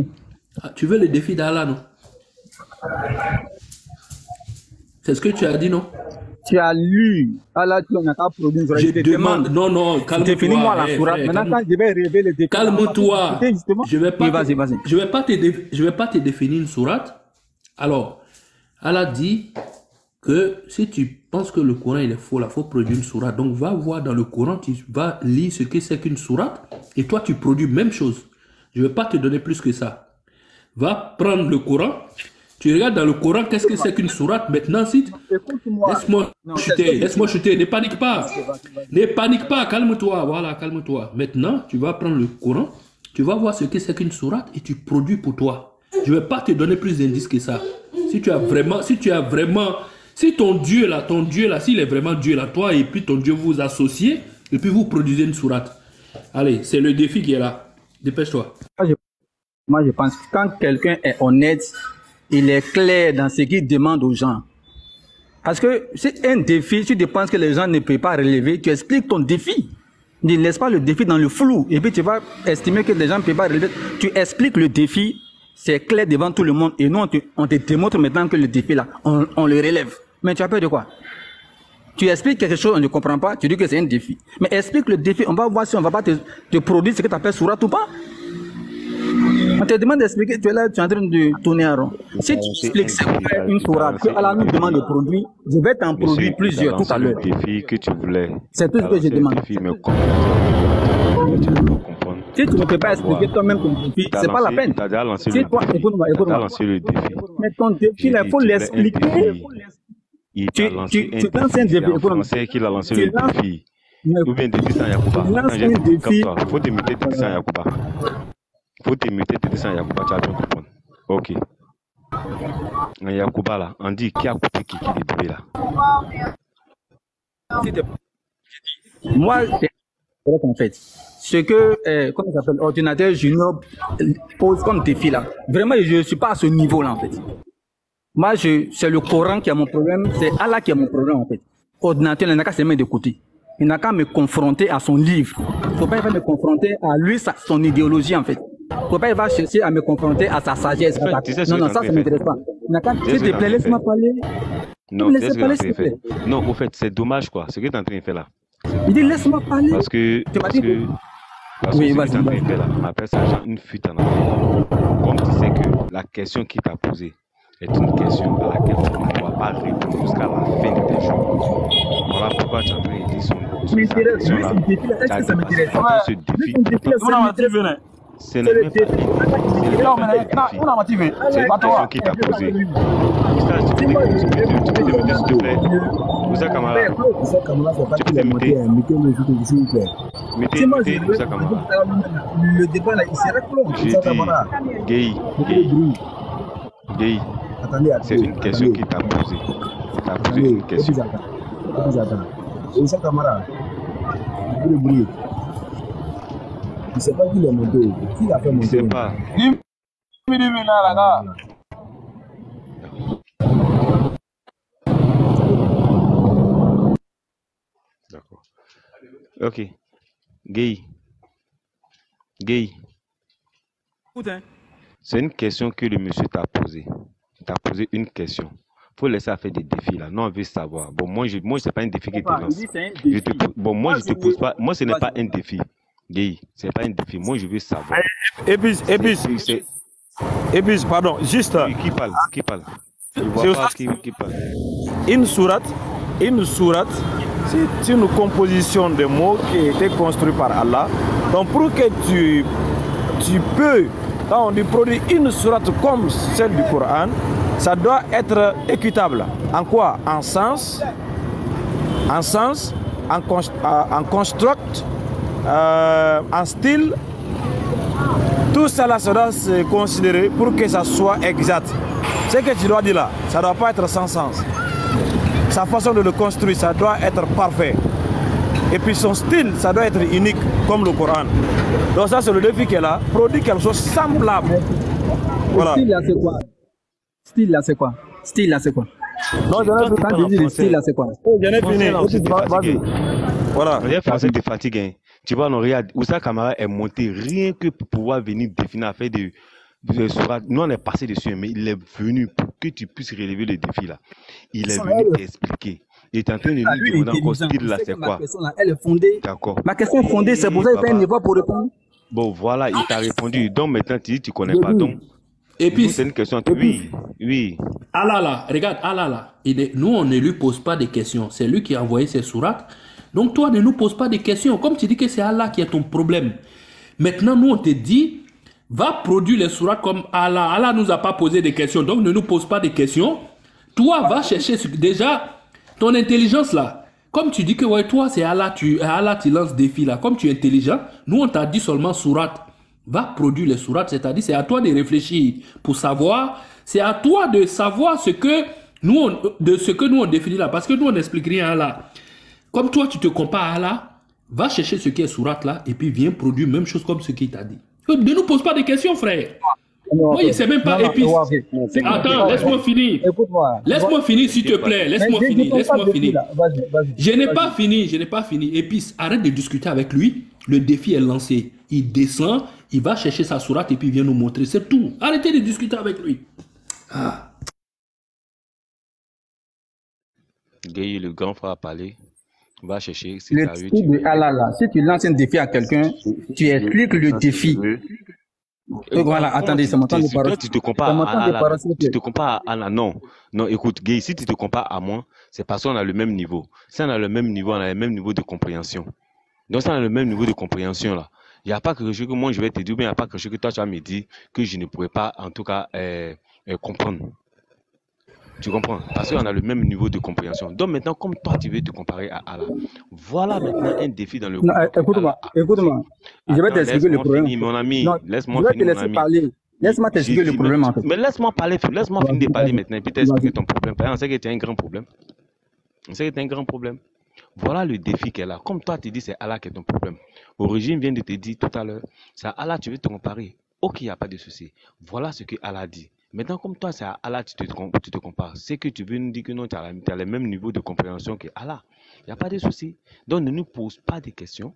tu veux le défi d'Allah, non? C'est ce que tu as dit, non? Tu as lu, Allah, tu n'as pas produit une sourate. Je demande, non, calme-toi. Définis-moi la sourate. Maintenant, quand je vais rêver le défi. Calme-toi. Je vais pas, vas-y. Je vais pas te définir une sourate. Alors, Allah dit que si tu penses que le Coran il est faux, il faut produire une sourate. Donc va voir dans le Coran, tu vas lire ce que c'est qu'une sourate et toi tu produis même chose. Je ne vais pas te donner plus que ça. Va prendre le Coran, tu regardes dans le Coran qu'est-ce que c'est qu'une sourate. Maintenant, si laisse-moi chuter, ne panique pas, calme-toi, voilà, calme-toi. Maintenant, tu vas prendre le Coran, tu vas voir ce que c'est qu'une sourate et tu produis pour toi. Je ne vais pas te donner plus d'indices que ça. Si ton Dieu là, s'il est vraiment Dieu là, toi et puis ton Dieu vous associez, et puis vous produisez une sourate. Allez, c'est le défi qui est là. Dépêche-toi. Moi, je pense que quand quelqu'un est honnête, il est clair dans ce qu'il demande aux gens. Parce que c'est un défi, si tu penses que les gens ne peuvent pas relever, tu expliques ton défi. Ne laisse pas le défi dans le flou, et puis tu vas estimer que les gens ne peuvent pas relever. Tu expliques le défi, c'est clair devant tout le monde, et nous, on te démontre maintenant que le défi là, on le relève. Mais tu as peur de quoi? Tu expliques quelque chose, on ne comprend pas, tu dis que c'est un défi. Mais explique le défi, on va voir si on ne va pas te produire ce que tu appelles sourate ou pas. On te demande d'expliquer, tu es là, tu es en train de tourner en rond. Si tu expliques c'est une sourate, que Allah nous demande de produire, je vais t'en produire plusieurs tout à l'heure. C'est tout ce que je demande. Si tu ne peux pas expliquer toi-même ton défi, c'est pas la peine. Si toi, écoute-moi. Mais ton défi, il faut l'expliquer. Tu lances un défi. C'est qu'il a lancé le défi. Ou bien défi sans Yacouba. Il faut te muter défi sans Yacouba. Tu as bien compris. Ok. Yacouba là, on dit qui a coupé qui est bébé là. Moi, en fait, ce que, comment ça s'appelle, ordinateur junior pose comme défi là. Vraiment, je ne suis pas à ce niveau là en fait. Moi, c'est le Coran qui a mon problème, c'est Allah qui a mon problème en fait. Ordinateur, il n'a qu'à se mettre de côté. Il n'a qu'à me confronter à son livre. Il ne faut pas me confronter à lui, son idéologie en fait. Faut pas, il va chercher à me confronter à sa sagesse. En fait, tu sais ce Non, que non, t'es en ça, train ça de m'intéresse faire. pas. Tu sais S'il ce que te t'es en plaît, train de laisse-moi faire. parler. Non, Me tu sais laissez ce que t'es en parler, train s'il de te plaît. faire. Non, au fait, c'est dommage quoi. Ce que t'es en train de faire là. C'est Il dit, dommage. laisse-moi parler. Parce que, Tu m'as parce dit que, que... parce que Oui, ce que vas-y, tu es en train de vas-y. faire là, on appelle ça genre une fuite en avant. Comme tu sais que la question qu'il t'a posée est une question à laquelle tu ne pourras pas répondre jusqu'à la fin de tes jours. Voilà pourquoi tu es en train de dire sa M'intéresse. question Lui, là. son défi, là, Tu est-ce as que ça dépassé m'intéresse? pourtant ce Lui, défi. son défi, là, ça m'intéresse. Ce C'est n'est le même pas défi. ce n'est même pas un défi. C'est une question qu'il t'a posée. Moussa, tu peux te muter s'il te plaît. Moussa Kamara. Ça, Kamala, c'est pas Tu qu'il peux est te monté. muter. Mettez-le s'il vous plaît. Mettez Moussa Kamara. Le débat là, il sera clos. J'ai Ça, dit, Kamala. Guy, Attendez, c'est une question qu'il t'a posée. T'as posé une question. Et ça, Kamara. Le bruit. Il ne sait pas qui l'a monté. Qui l'a fait Il ne monter? sait pas. D'accord. Ok. Guy. Écoute, hein. C'est une question que le monsieur t'a posée. Il t'a posé une question. Faut laisser faire des défis là. Non, on veut savoir. Bon, moi, c'est pas un défi que tu Il lances. dit, c'est un défi. Bon, moi, je te pose pas. Moi, ce n'est pas un défi. Guy, c'est pas un défi. Moi, je veux savoir. Ébus, pardon, juste. Oui, qui parle? Je vois pas qui parle. Une sourate, c'est une composition de mots qui a été construite par Allah. Donc pour que tu peux, quand on dit produire une sourate comme celle du Coran, ça doit être équitable. En quoi? En sens, en construct, en style. Tout cela, ça doit se considérer pour que ça soit exact. Ce que tu dois dire là, ça ne doit pas être sans sens. Sa façon de le construire, ça doit être parfait. Et puis son style, ça doit être unique, comme le Coran. Donc ça, c'est le défi qu'elle a. Produit quelque chose semblable. Voilà. Style là, c'est quoi? Style là, c'est quoi? Non, Quand je dis le style là, c'est quoi? j'en ai fini. Vas-y. Voilà. Le français te fatigue. Hein. Tu vois, on regarde, Moussa Kamara est monté rien que pour pouvoir venir définir, faire des sourates. Nous, on est passé dessus, mais il est venu pour que tu puisses relever le défi là. Il est venu t'expliquer. Il est en train de nous demander encore ce qu'il là, c'est quoi. Elle est fondée. D'accord. Ma question est fondée, c'est pour ça qu'il fait un effort pour répondre. Bon, voilà, il t'a répondu. Donc maintenant, tu dis tu connais pas. Donc, Et puis, c'est une question. Oui. Allah là, regarde, Allah là. Nous, on ne lui pose pas de questions. C'est lui qui a envoyé ses sourates. Donc toi, ne nous pose pas de questions. Comme tu dis que c'est Allah qui est ton problème. Maintenant, nous, on te dit, va produire les sourates comme Allah. Allah nous a pas posé de questions. Donc, ne nous pose pas de questions. Toi, va chercher déjà ton intelligence là. Comme tu dis que ouais, toi, c'est Allah, tu lances défi là. Comme tu es intelligent, nous, on t'a dit seulement sourate. Va produire les sourates, c'est-à-dire c'est à toi de réfléchir pour savoir. C'est à toi de savoir ce que nous, on définit là. Parce que nous, on n'explique rien à Allah. Comme toi, tu te compares à Allah, va chercher ce qui est sourate là et puis viens produire même chose comme ce qu'il t'a dit. Ne nous pose pas de questions, frère. Moi, je ne sais même pas épice. Attends, laisse-moi finir. Laisse-moi finir, s'il te plaît. Laisse-moi finir. Je n'ai pas fini. Épice, arrête de discuter avec lui. Le défi est lancé. Il descend, il va chercher sa sourate et puis il vient nous montrer. C'est tout. Arrêtez de discuter avec lui. Guy, le grand frère a parlé. Va chercher. Le défi de Allah là. Si tu lances un défi à quelqu'un, tu expliques le défi. Voilà, attendez, c'est mon temps de parole. Tu te compares à Allah. Tu te compares à Allah. Non, écoute, Guy, si tu te compares à moi, c'est parce qu'on a le même niveau. Si on a le même niveau, on a le même niveau de compréhension. Donc, si on a le même niveau de compréhension là, il n'y a pas quelque chose que moi je vais te dire, mais il n'y a pas quelque chose que toi tu vas me dire que je ne pourrais pas, en tout cas, comprendre. Tu comprends? Parce qu'on a le même niveau de compréhension. Donc maintenant, comme toi, tu veux te comparer à Allah, voilà maintenant un défi dans le non, écoute-moi. Je vais t'expliquer le problème. Mon ami, laisse-moi finir, mon ami. Laisse-moi t'expliquer le problème, en fait. Mais laisse-moi parler, laisse-moi finir de parler maintenant et puis t'expliquer ton problème. On sait que tu as un grand problème. Voilà le défi qu'elle a. Comme toi, tu dis c'est Allah qui est ton problème. Origine vient de te dire tout à l'heure, c'est à Allah tu veux te comparer. Ok, il n'y a pas de souci. Voilà ce que Allah dit. Maintenant, comme toi, c'est à Allah tu te compares. C'est que tu veux nous dire que non, tu as le même niveau de compréhension que Allah. Il n'y a pas de souci. Donc, ne nous pose pas de questions.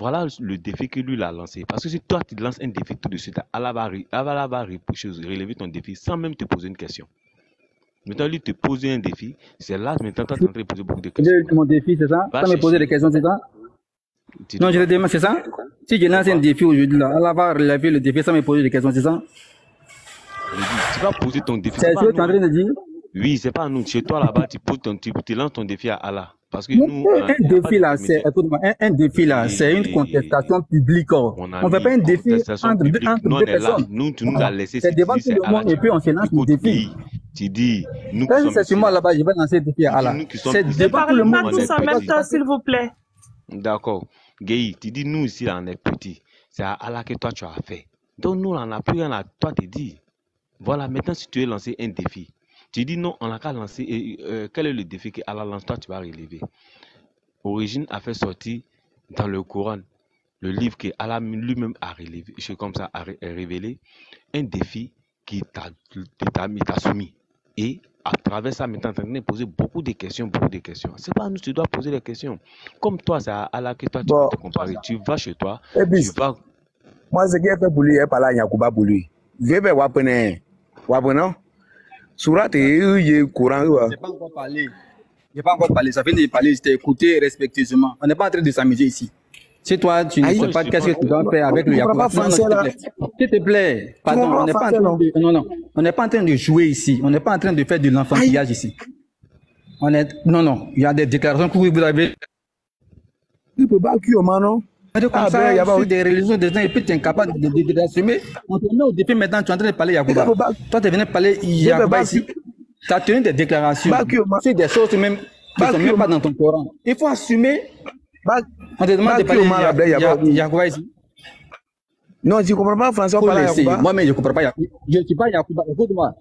Voilà le défi que lui l'a lancé. Parce que si toi, tu lances un défi tout de suite, Allah va relever ton défi sans même te poser une question. Maintenant, lui te poser un défi, c'est là maintenant tu es en train de poser beaucoup de questions. Mon défi, c'est ça? Sans me poser des questions, c'est ça? Non, je te demande, c'est ça? Si je lance un défi aujourd'hui, là, Allah va relever le défi sans me poser des questions, c'est ça? Tu vas poser ton défi. C'est ce que tu es en train de dire? Oui, c'est pas à nous. Chez toi là-bas, tu lances ton défi à Allah. Parce que nous, un défi là, c'est, écoute-moi, un défi là, c'est une contestation publique. On ne fait pas un défi entre deux personnes. Nous, tu nous as laissé. C'est devant tout le monde et puis on se lance le défi. Tu dis, nous qui c'est sur moi là-bas, je vais lancer le défi à Allah. C'est devant tout le monde. Ne parlez pas tous en même temps, s'il vous plaît. D'accord. Guy, tu dis, nous ici, là, on est petits. C'est à Allah que toi, tu as fait. Donc, nous, on n'a plus rien à toi te dire. Voilà, maintenant, si tu veux lancer un défi, tu dis non, on n'a qu'à lancer. Quel est le défi que Allah lance? Toi, tu vas relever. Origine a fait sortir dans le Coran, le livre que Allah lui-même a relevé, comme ça, a révélé, un défi qui t'a soumis. Et à travers ça, maintenant, tu es en train de poser beaucoup de questions. C'est pas à nous, tu dois poser des questions. Comme toi, c'est à Allah que toi, tu vas te comparer. Tu vas chez toi, tu vas... Moi, ce qui est fait pour lui, il pas là, il y a Kuba pour lui. Je vais voir, non? Surat et Coran. Je n'ai pas encore parlé. Ça fait de parler, je t'ai écouté respectueusement. On n'est pas en train de s'amuser ici. Si toi, tu ne sais pas qu'est-ce que tu dois faire avec le Yacouba, s'il te plaît, pardon, on n'est pas en train de... Non, on n'est pas en train de jouer ici. On n'est pas en train de faire de l'enfantillage ici. Non, il y a des déclarations que vous avez... Tu peux pas cuire, non? Comme ça, il y a des religions des gens et puis tu es incapable d'assumer. On te met au défi maintenant, tu es en train de parler Yacouba. Toi, tu es venu parler Yacouba ici. Tu as tenu des déclarations sur des choses même qui ne sont même pas dans ton Coran. Il faut assumer. On te demande de parler Yacouba ici. Non, tu ne comprends pas français, on parle Yacouba. Moi-même, je ne comprends pas Yacouba. Je ne suis pas Yacouba.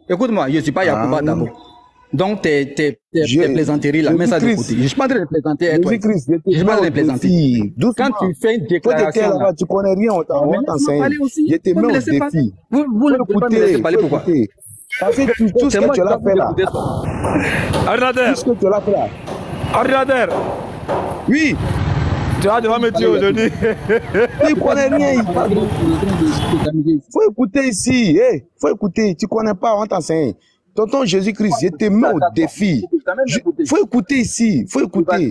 Écoute-moi, je ne suis pas Yacouba d'abord. Donc, tes plaisanteries là, mets ça de côté. Je ne suis pas en train de plaisanter avec toi. Je ne suis pas en train de plaisanter. Quand tu fais une déclaration, là, tu connais rien, on t'enseigne. Je te mets au défi. Vous ne pouvez pas me laisser parler, pourquoi? Parce que tout ce que tu l'as fait là. Ordinateur. Tout ce que tu l'as fait là. Ordinateur. Oui. Tu vas devoir me tuer aujourd'hui. Tu ne connais rien. Il faut écouter ici. Il faut écouter. Tu ne connais pas, on t'enseigne. Tonton Jésus-Christ, je te mets au défi. Il faut écouter ici. Il faut écouter.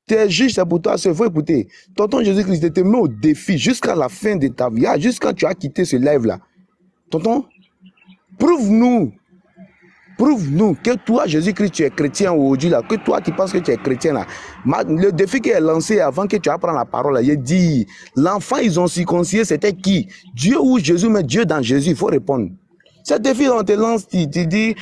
Tu es juge, c'est pour toi, il faut écouter. Tonton Jésus-Christ, je te mets au défi jusqu'à la fin de ta vie. Jusqu'à tu as quitté ce live-là. Tonton, prouve-nous que toi, Jésus-Christ, tu es chrétien aujourd'hui, là, que toi, tu penses que tu es chrétien, là. Le défi qui est lancé avant que tu apprennes la parole, là, il dit, l'enfant, ils ont circoncisé, c'était qui? Dieu ou Jésus, mais Dieu dans Jésus, il faut répondre. Ce défi, on te lance, tu dis,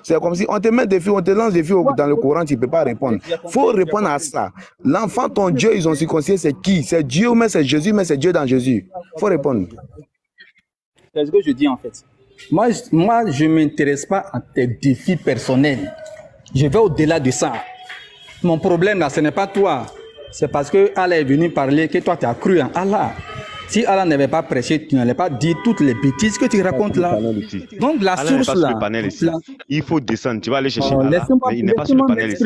c'est comme si on te met défi, on te lance défi dans le Coran, tu ne peux pas répondre. Il faut répondre à ça. L'enfant, ton Dieu, ils ont circoncisé, c'est qui? C'est Dieu, mais c'est Jésus, mais c'est Dieu dans Jésus. Il faut répondre. C'est ce que je dis en fait. Moi, je ne m'intéresse pas à tes défis personnels. Je vais au-delà de ça. Mon problème là, ce n'est pas toi. C'est parce que Allah est venu parler que toi, tu as cru en Allah. Si Allah n'avait pas prêché, tu n'allais pas dire toutes les bêtises que tu racontes là. Donc la source là, il faut descendre, tu vas aller chercher Allah. Mais il n'est pas sur le panel ici.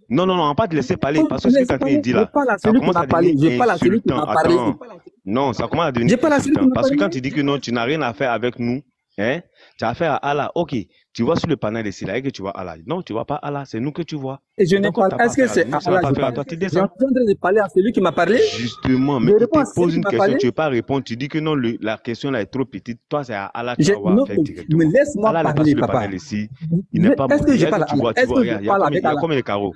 Non, on va pas te laisser parler parce que ce que tu as dit là, ça commence à devenir insultant. Attends. Non, ça commence à devenir insultant. Parce que quand tu dis que non, tu n'as rien à faire avec nous, hein, tu as affaire à Allah. Ok, tu vois sur le panel ici là et que tu vois Allah. Non, tu vois pas Allah, c'est nous que tu vois. Et je n'ai pas. Est-ce que c'est Allah? Je suis en train de parler à celui qui m'a parlé. Justement, mais tu te poses une question, tu ne veux pas répondre. Tu dis que non, la question là est trop petite. Toi, c'est à Allah que tu vas voir directement. Mais laisse-moi parler, papa. Ici, il n'est pas bon. Est-ce que je parle avec Allah? Il y a combien de carreaux?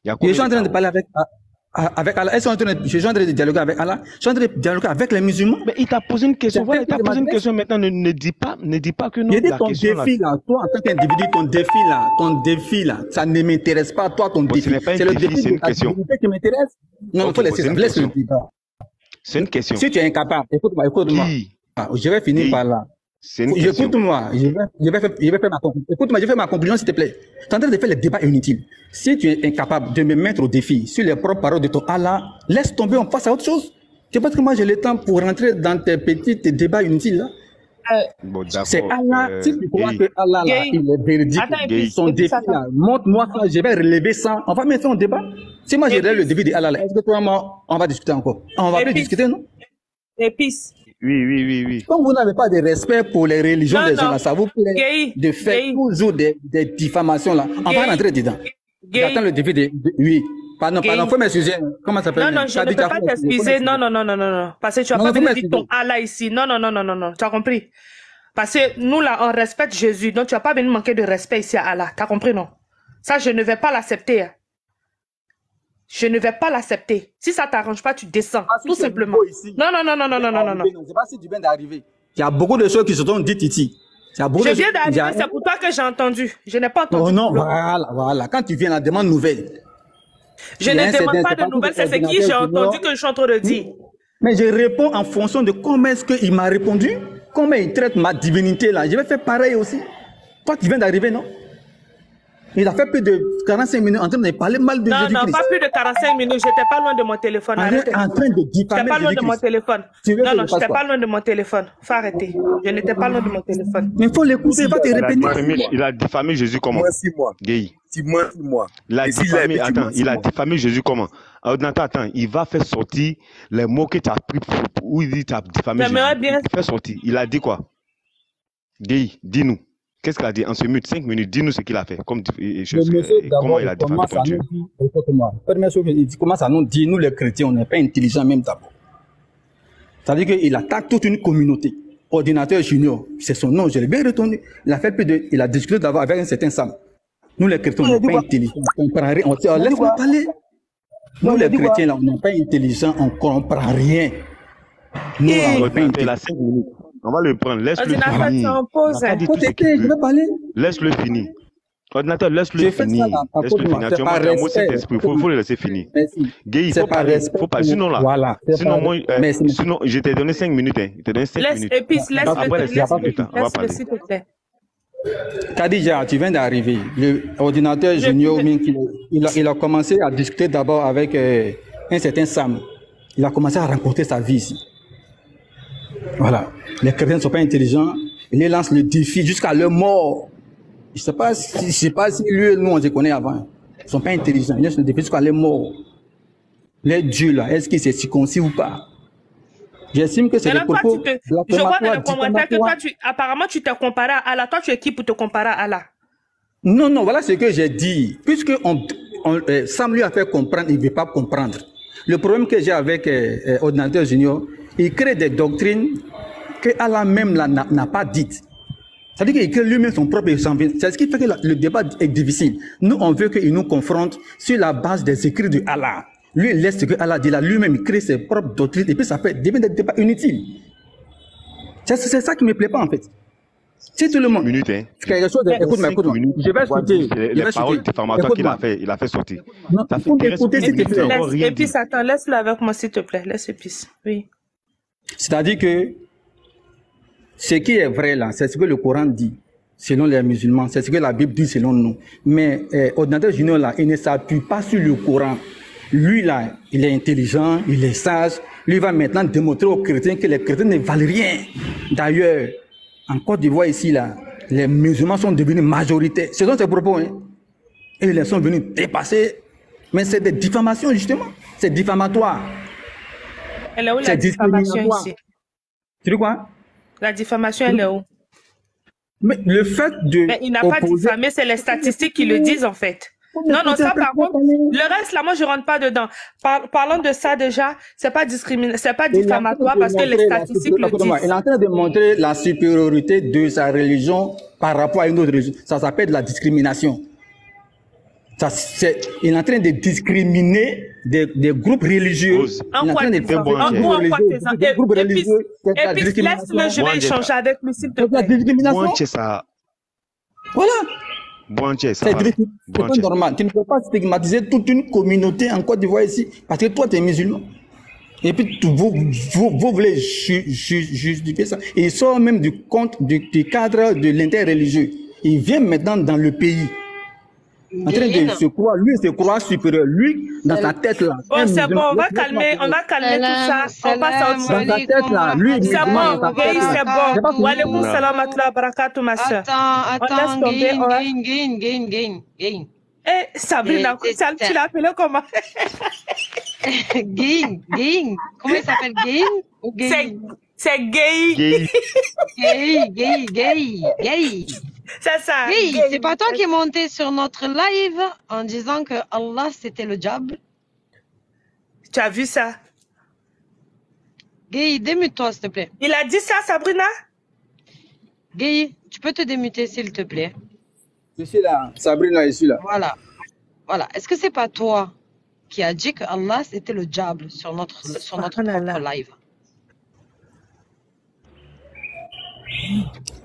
Je suis en train de parler avec Allah. Je suis en train de dialoguer avec Allah. Je suis en train de dialoguer avec les musulmans. Mais il t'a posé une question. Voilà, il t'a posé une question maintenant. Ne dis pas que non. Il dit ton défi là, toi en tant qu'individu, ton défi là, ça ne m'intéresse pas. Toi, ton défi. C'est le défi, c'est une question. Qui m'intéresse. Non, il faut laisser ça. Laisse le débat. C'est une question. Si tu es incapable, écoute-moi. Je vais finir par là. Écoute-moi, je vais faire ma conclusion. Écoute-moi, je vais faire ma conclusion, s'il te plaît. Tu es en train de faire les débats inutiles. Si tu es incapable de me mettre au défi sur les propres paroles de ton Allah, laisse tomber, on passe à autre chose. Tu penses que moi j'ai le temps pour rentrer dans tes petits débats inutiles là? Bon, C'est d'accord. Allah. Si tu crois Gay. que Allah, là, Gay. il est véridique, Attends, et Gay. puis, son défi, là, montre-moi ça, je vais relever ça. On va mettre ça en débat. Si moi, je Et relève le puis- défi de Allah, là, est-ce que toi et moi, on va discuter encore? On va Et plus puis- discuter, non? Épice. Oui. Comme vous n'avez pas de respect pour les religions Non, des gens, non. là, ça vous plaît Gay. de faire Gay. toujours des diffamations, là. On Gay. va rentrer dedans. Gay. J'attends le défi oui. Pardon, Gay. faut m'excuser. Comment ça s'appelle? Non, je ne peux pas t'excuser. Non. Parce que tu vas Non, pas faut venir m'excuser. dire ton Allah ici. Non. Tu as compris? Parce que nous, là, on respecte Jésus. Donc, tu vas pas venir manquer de respect ici à Allah. Tu as compris, non? Ça, je ne vais pas l'accepter. Hein. Je ne vais pas l'accepter. Si ça t'arrange pas, tu descends. Tout simplement. Non. C'est pas si tu viens d'arriver. Il y a beaucoup de choses qui se sont dites ici. Il y a beaucoup Je de viens choses- il y d'arriver, a- c'est pour toi que j'ai entendu. Je n'ai pas entendu. Oh non, voilà. Quand tu viens, la demande nouvelle. Je Il y a ne un demande certain- pas c'est de pas nouvelles, tout le c'est ce qui j'ai coordinateur entendu que je suis en train de dire. Mais je réponds en fonction de comment est-ce qu'il m'a répondu, comment il traite ma divinité là. Je vais faire pareil aussi. Toi, tu viens d'arriver, non? Il a fait plus de 45 minutes en train de parler mal de Non, Jésus-Christ. pas plus de 45 minutes. J'étais pas loin de mon téléphone. Arrêtez. En train de J'étais diffamer pas loin de mon Jésus-Christ. téléphone. Tu veux que je Non, fasse j'étais quoi? pas loin de mon téléphone. Faut arrêter. Je n'étais pas loin de mon téléphone. Mais il faut l'écouter, il va te répéter. Il a diffamé Jésus comment? Moi. Gay. Dis-moi. Il a Et s'il diffamé, est, attends, dis-moi. il a diffamé Jésus comment? Ordinateur, attends, il va faire sortir les mots que tu as pris où il dit tu as diffamé J'aimerais Jésus. bien. Il fait sortir. Il a dit quoi? Gay, dis-nous. Qu'est-ce qu'il a dit? En ce minute, 5 minutes, dis-nous ce qu'il a fait. Comment il a diffamé ton Dieu? Première chose, il commence à nous dire, nous les chrétiens, on n'est pas intelligents même d'abord. C'est-à-dire qu'il attaque toute une communauté. Ordinateur junior, c'est son nom, je l'ai bien retenu. Il a discuté d'abord avec un certain Sam. Nous les chrétiens, on n'est pas intelligents, on ne comprend rien. Laisse-moi parler. Nous les chrétiens, là, on n'est pas intelligents, on ne comprend rien. Nous, là, on n'est pas Il a intelligents. 5 minutes. On va le prendre. Laisse-le Ordinateur, tu finir. en poses. Il n'a pas dit tout ce qu'il Je veut. vais parler. Laisse-le finir. Ordinateur, laisse-le J'ai fait ça finir. dans ta Laisse-le cause, finir. c'est Tu par as montré un mot respect. Saint-Esprit. Il faut le laisser finir. Merci. Gay, il C'est faut par parler. respect Faut pas. pour- Sinon, là. Voilà, c'est Sinon, par- moi, Merci. sinon, je t'ai donné 5 minutes. Hein. Je t'ai donné 5 Laisse, minutes. épice, Après les 5 minutes, on va laisse-le, parler. s'il te plaît. Khadija, tu viens d'arriver. Le ordinateur junior, il a commencé à discuter d'abord avec un certain Sam. Il a commencé à rencontrer sa vie ici. Voilà. Les chrétiens ne sont pas intelligents. Il les lance le défi jusqu'à leur mort. Je ne sais pas si lui et nous, on se connaît avant. Ils ne sont pas intelligents. Ils lancent le défi jusqu'à leur mort. Les dieux, là, est-ce qu'ils se circoncis ou pas? J'estime que c'est des Maintenant, toi, propos je vois dans blasphématoires, les commentaires que toi, diffamatoires. apparemment, tu t'es comparé à Allah. Toi, tu es qui pour te comparer à Allah? Non, voilà ce que j'ai dit. Puisque Sam lui a fait comprendre, il ne veut pas comprendre. Le problème que j'ai avec Ordinateur Junior, il crée des doctrines que Allah même n'a pas dites. C'est-à-dire qu'il crée lui-même son propre exemple. C'est ce qui fait que le débat est difficile. Nous, on veut qu'il nous confronte sur la base des écrits de Allah. Lui, il laisse ce que Allah dit là. Lui-même, il crée ses propres doctrines et puis ça devient des débats inutiles. C'est ça qui ne me plaît pas en fait. Si tout le monde... Minutes, hein. Quelque chose écoute-moi. Je vais écouter. Les paroles diffamatoires qu'il a fait, il a fait sortir. Non, Ça il fait faut qu'il reste m'écouter, s'il te minutes, plaît. il a encore rien dit. Épice, attends, laisse-le avec moi, s'il te plaît. Laisse épice. Oui. C'est-à-dire que ce qui est vrai là, c'est ce que le Coran dit, selon les musulmans, c'est ce que la Bible dit selon nous. Mais Ordinateur Junior là, il ne s'appuie pas sur le Coran. Lui là, il est intelligent, il est sage. Lui va maintenant démontrer aux chrétiens que les chrétiens ne valent rien. D'ailleurs, en Côte d'Ivoire ici là, les musulmans sont devenus majoritaires. Ce sont ses propos, hein. Et ils les sont venus dépasser. Mais c'est des diffamations justement. C'est diffamatoire. Elle est où la C'est diffamation discriminatoire. ici? Tu dis quoi? La diffamation, elle est où? Mais le fait de Mais il n'a pas diffamé, c'est les statistiques qui le disent en fait. Non, ça par contre, le reste là, moi je rentre pas dedans. Parlons de ça déjà, c'est pas diffamatoire parce que les statistiques le disent. Il est en train de montrer la supériorité de sa religion par rapport à une autre religion. Ça s'appelle la discrimination. Il est en train de discriminer des groupes religieux. En quoi t'es des groupes religieux. Épice, laisse-le, je vais échanger avec lui s'il te plaît. La discrimination. Voilà. C'est pas normal. Tu ne peux pas stigmatiser toute une communauté en Côte d'Ivoire ici parce que toi, tu es musulman. Et puis, vous voulez justifier ça. Et il sort même du cadre de l'interreligieux. Il vient maintenant dans le pays. En train de se croire, lui, se croire supérieur. Lui, dans sa tête là. Oh, c'est bon, on va calmer tout ça. On passe à autre chose. Dans sa tête là, lui, c'est bon, Gueye, c'est bon. Walaikum salam wa barakatuh, ma soeur. Attends, Gain. Eh, Sabrina, tu l'as appelé comment? Gain. Comment il s'appelle, Gain? C'est Gueye. Gueye. C'est ça. Gueye, c'est pas toi qui es monté sur notre live en disant que Allah c'était le diable? Tu as vu ça? Gueye, démute-toi s'il te plaît. Il a dit ça, Sabrina? Gueye, tu peux te démuter s'il te plaît? Je suis là, Sabrina, je suis là. Voilà. Est-ce que c'est pas toi qui a dit que Allah c'était le diable sur notre propre live?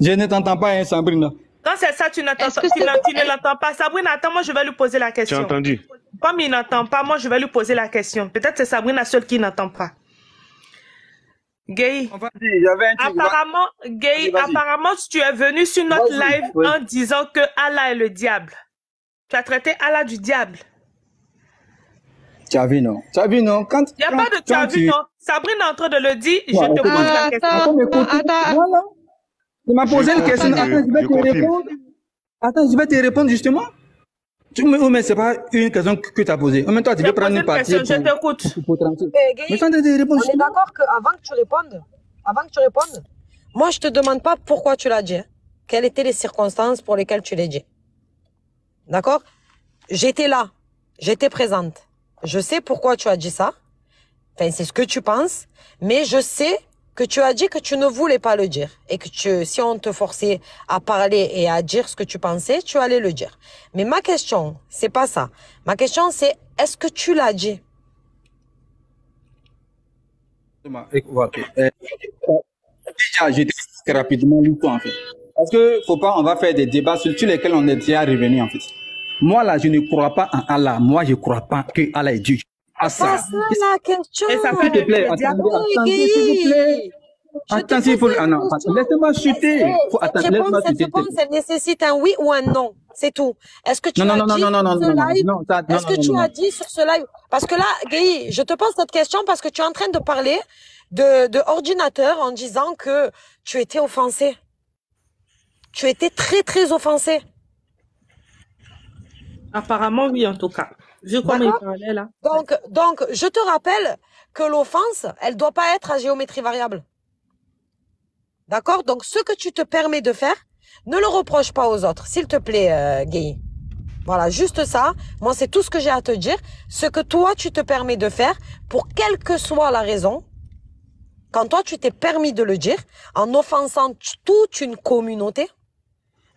Je ne t'entends pas, hein, Sabrina. Quand c'est ça, tu ne l'entends pas. Sabrina, attends, moi je vais lui poser la question. Tu as entendu? Comme il n'entend pas, moi je vais lui poser la question. Peut-être c'est Sabrina seule qui n'entend pas. Gueye, apparemment, tu es venu sur notre live en disant que Allah est le diable. Tu as traité Allah du diable. Tu as vu, non? Quand, il n'y a pas de tu as vu, non? Sabrina est en train de le dire, je te pose la question. Voilà. Tu m'as posé une question. Attends, je vais te répondre justement. Mais ce n'est pas une question que tu as posée. En même temps, tu veux prendre une partie. Je t'écoute. Mais sans te répondre. On est d'accord qu'avant que tu répondes, moi je te demande pas pourquoi tu l'as dit. Quelles étaient les circonstances pour lesquelles tu l'as dit. D'accord? J'étais là. J'étais présente. Je sais pourquoi tu as dit ça. Enfin, c'est ce que tu penses. Mais je sais que tu as dit que tu ne voulais pas le dire. Et que si on te forçait à parler et à dire ce que tu pensais, tu allais le dire. Mais ma question, c'est pas ça. Ma question, c'est est-ce que tu l'as dit? Voilà. Déjà, j'ai dit rapidement l'histoire, en fait. Parce que faut pas, on va faire des débats sur lesquels on est déjà revenu, en fait. Moi, là, je ne crois pas en Allah. Moi, je ne crois pas que Allah est Dieu. C'est ça la question. Et ça fait s'il te plaît, attendez, s'il vous plaît. Attends, s'il faut. Ah non, laissez-moi chuter. Cette réponse, elle nécessite un oui ou un non. C'est tout. Est-ce que tu as dit sur ce live? Est-ce que tu as dit sur ce live? Parce que là, Gueye, je te pose cette question parce que tu es en train de parler de ordinateur en disant que tu étais offensé. Tu étais très, très offensé. Apparemment, oui, en tout cas. Vu comment il parlait là. Donc, je te rappelle que l'offense, elle doit pas être à géométrie variable. D'accord? Donc, ce que tu te permets de faire, ne le reproche pas aux autres, s'il te plaît, Gueye. Voilà, juste ça. Moi, c'est tout ce que j'ai à te dire. Ce que toi, tu te permets de faire, pour quelle que soit la raison, quand toi, tu t'es permis de le dire, en offensant toute une communauté,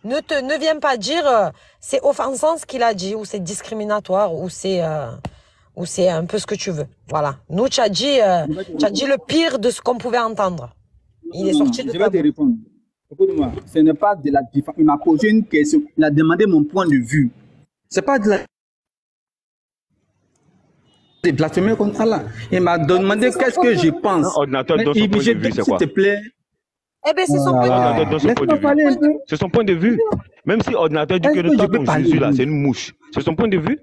ne viens pas dire c'est offensant ce qu'il a dit, ou c'est discriminatoire, ou c'est un peu ce que tu veux. Voilà. Nous, tu as dit le pire de ce qu'on pouvait entendre. Il est sorti de ta bouche. Je vais te répondre. Écoute-moi, ce n'est pas de la diffamation. Il m'a posé une question. Il a demandé mon point de vue. C'est pas de la blasphémie contre Allah. Il m'a demandé qu'est-ce que je pense. Ordinateur dans son point de vue, c'est quoi? S'il te plaît. Eh bien, c'est son point de vue. C'est son point de vue. Même si ordinateur dit que toi, ton Jésus là, c'est une mouche. C'est son point de vue.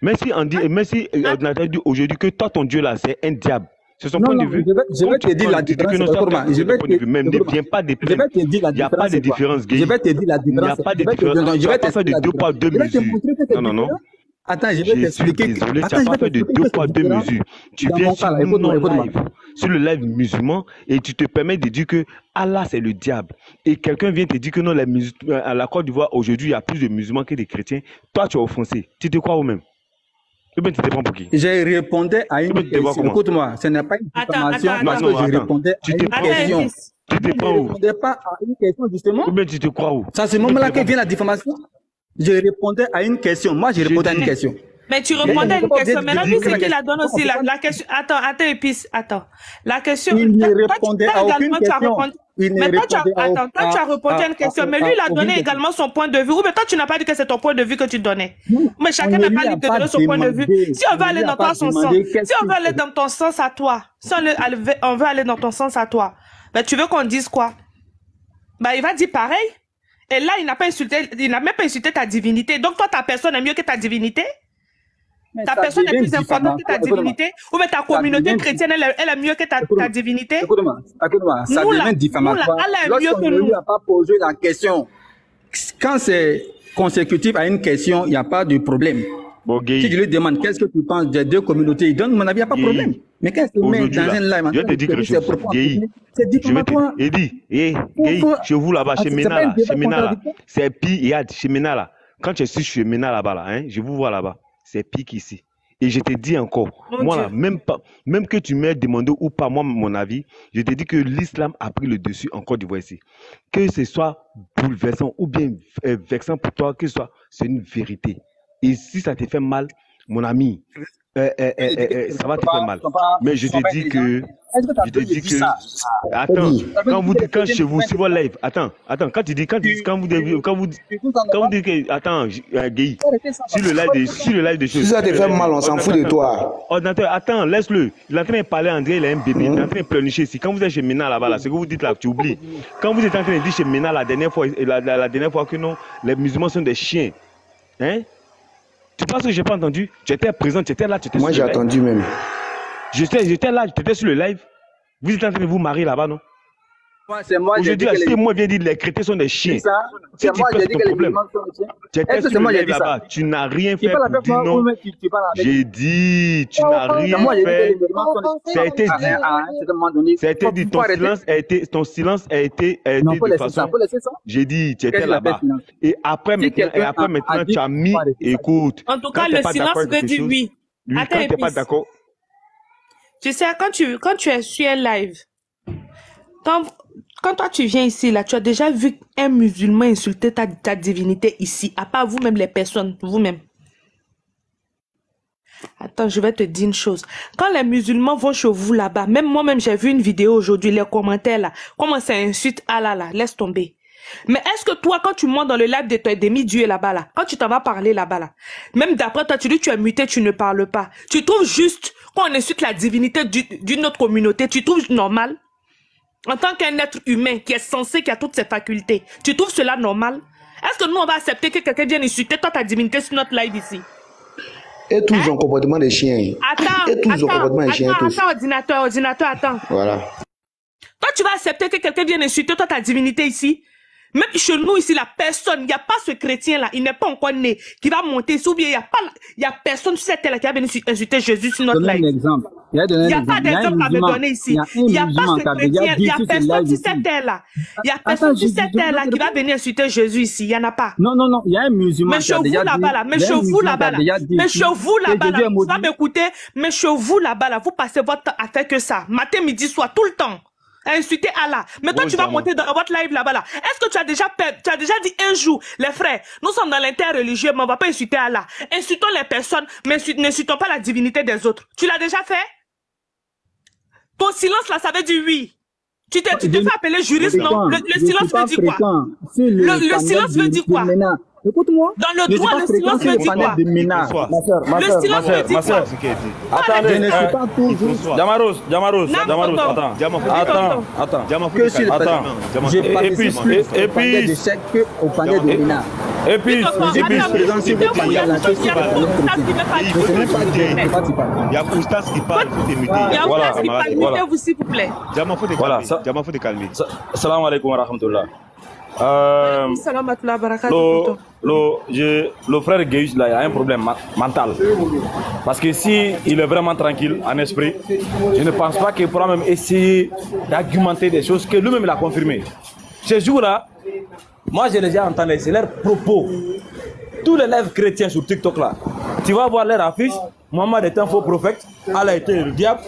Même si ordinateur dit aujourd'hui que toi, ton Dieu là, c'est un diable. C'est son point de vue. Je vais te dire la différence. Même ne viens pas des plaintes. Il n'y a pas de différence. Je vais te dire la différence. Il n'y a pas de différence. Tu vas pas faire de 2 poids 2 mesures. Non. Attends, je vais t'expliquer. Désolé, tu n'as pas fait de 2 poids 2 mesures. Tu viens sur le live musulman et tu te permets de dire que Allah c'est le diable. Et quelqu'un vient te dire que non, à la Côte d'Ivoire aujourd'hui il y a plus de musulmans que de chrétiens. Toi tu es offensé. Tu te crois ou même? Ou bien tu te prends pour qui? J'ai répondu à une question. Écoute-moi, ce n'est pas une diffamation parce que je répondais à une question. Tu te prends où? Je ne répondais pas à une question justement. Ou bien tu te crois où? Ça c'est le moment là que vient la diffamation. Je répondais à une question. Moi, je répondais à une question. Mais tu répondais à une question. Mais là, lui, c'est qu'il la donne aussi. La question. Attends, épice. Attends. La question. Il ne répondait à aucune question. Mais toi, tu as répondu à une question. Mais lui, il a donné également son point de vue. Ou mais toi, tu n'as pas dit que c'est ton point de vue que tu donnais. Mais chacun n'a pas libre de donner son point de vue. Si on veut aller dans ton sens, si on veut aller dans ton sens à toi, si on veut aller dans ton sens à toi, ben, tu veux qu'on dise quoi? Ben, il va dire pareil. Et là, il n'a même pas insulté ta divinité. Donc, toi, ta personne est mieux que ta divinité? Ta personne est plus importante que ta divinité? Ou bien ta communauté chrétienne, elle est mieux que ta divinité? Écoute-moi, ça devient diffamatoire. Lorsqu'on ne lui a pas posé la question, quand c'est consécutif à une question, il n'y a pas de problème. Bon, si je lui demande qu'est-ce que tu penses des deux communautés, il donne mon avis, il n'y a pas de problème. Mais quand il met dans un live, je vais te dire quelque chose. C'est diffamatoire. Eddie, chez vous là-bas, chez Mena là, c'est pire. Chez Mena là, quand je suis chez Mena là-bas, là, hein, je vous vois là-bas, c'est pire qu'ici. Et je te dis encore, moi là, même que tu m'aies demandé ou pas moi mon avis, je te dis que l'islam a pris le dessus en Côte d'Ivoire ici. Que ce soit bouleversant ou bien vexant pour toi, que ce soit, c'est une vérité. Et si ça te fait mal, mon ami, ça va te faire mal. Mais je te dis que... Attends, chez vous, sur vos live, attends, quand vous dites que... Attends, Guy, sur le live de choses... Si ça te fait mal, on s'en fout de toi. Ordinateur, attends, laisse-le. Il est en train de parler, André, il a un bébé, il est en train de pleurnicher ici. Quand vous êtes chez Mena là-bas, là, ce que vous dites là, tu oublies. Quand vous êtes en train de dire chez Mena la dernière fois que non, les musulmans sont des chiens. Hein? Tu penses que j'ai pas entendu? Tu étais présent, tu étais là, tu étais Moi, j'ai attendu même. J'étais là, tu étais sur le live. Vous êtes en train de vous marier là-bas, non? Aujourd'hui, moi, je viens dire les chrétiens sont des chiens. C'est moi, j'ai dit que les musulmans sont des chiens. Tu étais sur le live là-bas. Tu n'as rien fait pour dire non. J'ai dit, tu n'as rien fait. Ça a été dit. Ton silence a été de façon... J'ai dit, tu étais là-bas. Et après maintenant, tu as mis... Écoute. En tout cas, le silence veut dire oui. Attends, tu n'es pas d'accord. Tu sais, quand tu es sur un live, quand toi tu viens ici, là, tu as déjà vu un musulman insulter ta divinité ici, à part vous-même les personnes, vous-même. Attends, je vais te dire une chose. Quand les musulmans vont chez vous là-bas, même moi-même j'ai vu une vidéo aujourd'hui, les commentaires là, comment ça insulte Allah là, laisse tomber. Mais est-ce que toi, quand tu montes dans le live de ton demi-dieu là-bas là, quand tu t'en vas parler là-bas là, même d'après toi tu dis que tu es muté, tu ne parles pas. Tu trouves juste, quand on insulte la divinité d'une autre communauté, tu trouves normal? En tant qu'un être humain qui est censé, qui a toutes ses facultés, tu trouves cela normal? Est-ce que nous, on va accepter que quelqu'un vienne insulter toi ta divinité sur notre live ici? Et tous ont comportement de chiens. Attends, ordinateur, attends. Voilà. Toi, tu vas accepter que quelqu'un vienne insulter toi ta divinité ici? Même chez nous ici, la personne, il n'y a pas ce chrétien-là, il n'est pas encore né, qui va monter ici, ou bien il n'y a personne sur cette terre qui va venir insulter Jésus sur notre live. Il n'y a pas d'exemple à me donner ici. Il n'y a pas ce chrétien, il n'y a personne sur cette terre-là. Il n'y a personne sur cette terre-là qui va venir insulter Jésus ici, il n'y en a pas. Non, il y a un musulman qui a déjà dit. Mais chez vous là-bas, tu vas m'écouter, mais chez vous là-bas, vous passez votre temps à faire que ça, matin, midi, soir, tout le temps. À insulter Allah. Mais toi, tu vas monter dans votre live là-bas là. Est-ce que tu as déjà dit un jour, les frères, nous sommes dans l'interreligieux, mais on va pas insulter Allah. Insultons les personnes, mais n'insultons pas la divinité des autres. Tu l'as déjà fait? Ton silence là, ça veut dire oui. Tu t'es fait appeler juriste, non? Le silence veut dire quoi? Le silence veut dire quoi? Écoute-moi. Dans le droit, le silence veut dire quoi? Le silence veut dire quoi? Attendez, je ne suis pas toujours... Jamaros, attends. Et puis, il y a Koustas qui parle, il y a Koustas qui parle, mettez-vous s'il vous plaît. Jama, faut te calmer. Salam alaikum wa rahmatullah. Le frère Guéus là, il a un problème mental. Parce que si il est vraiment tranquille en esprit, je ne pense pas qu'il pourra même essayer d'argumenter des choses que lui-même il a confirmé. Ce jour-là, moi j'ai déjà entendu, c'est leur propos. Tous les lives chrétiens sur TikTok là, tu vas voir leur affiche, Mohammed est un faux prophète, Allah était le diable.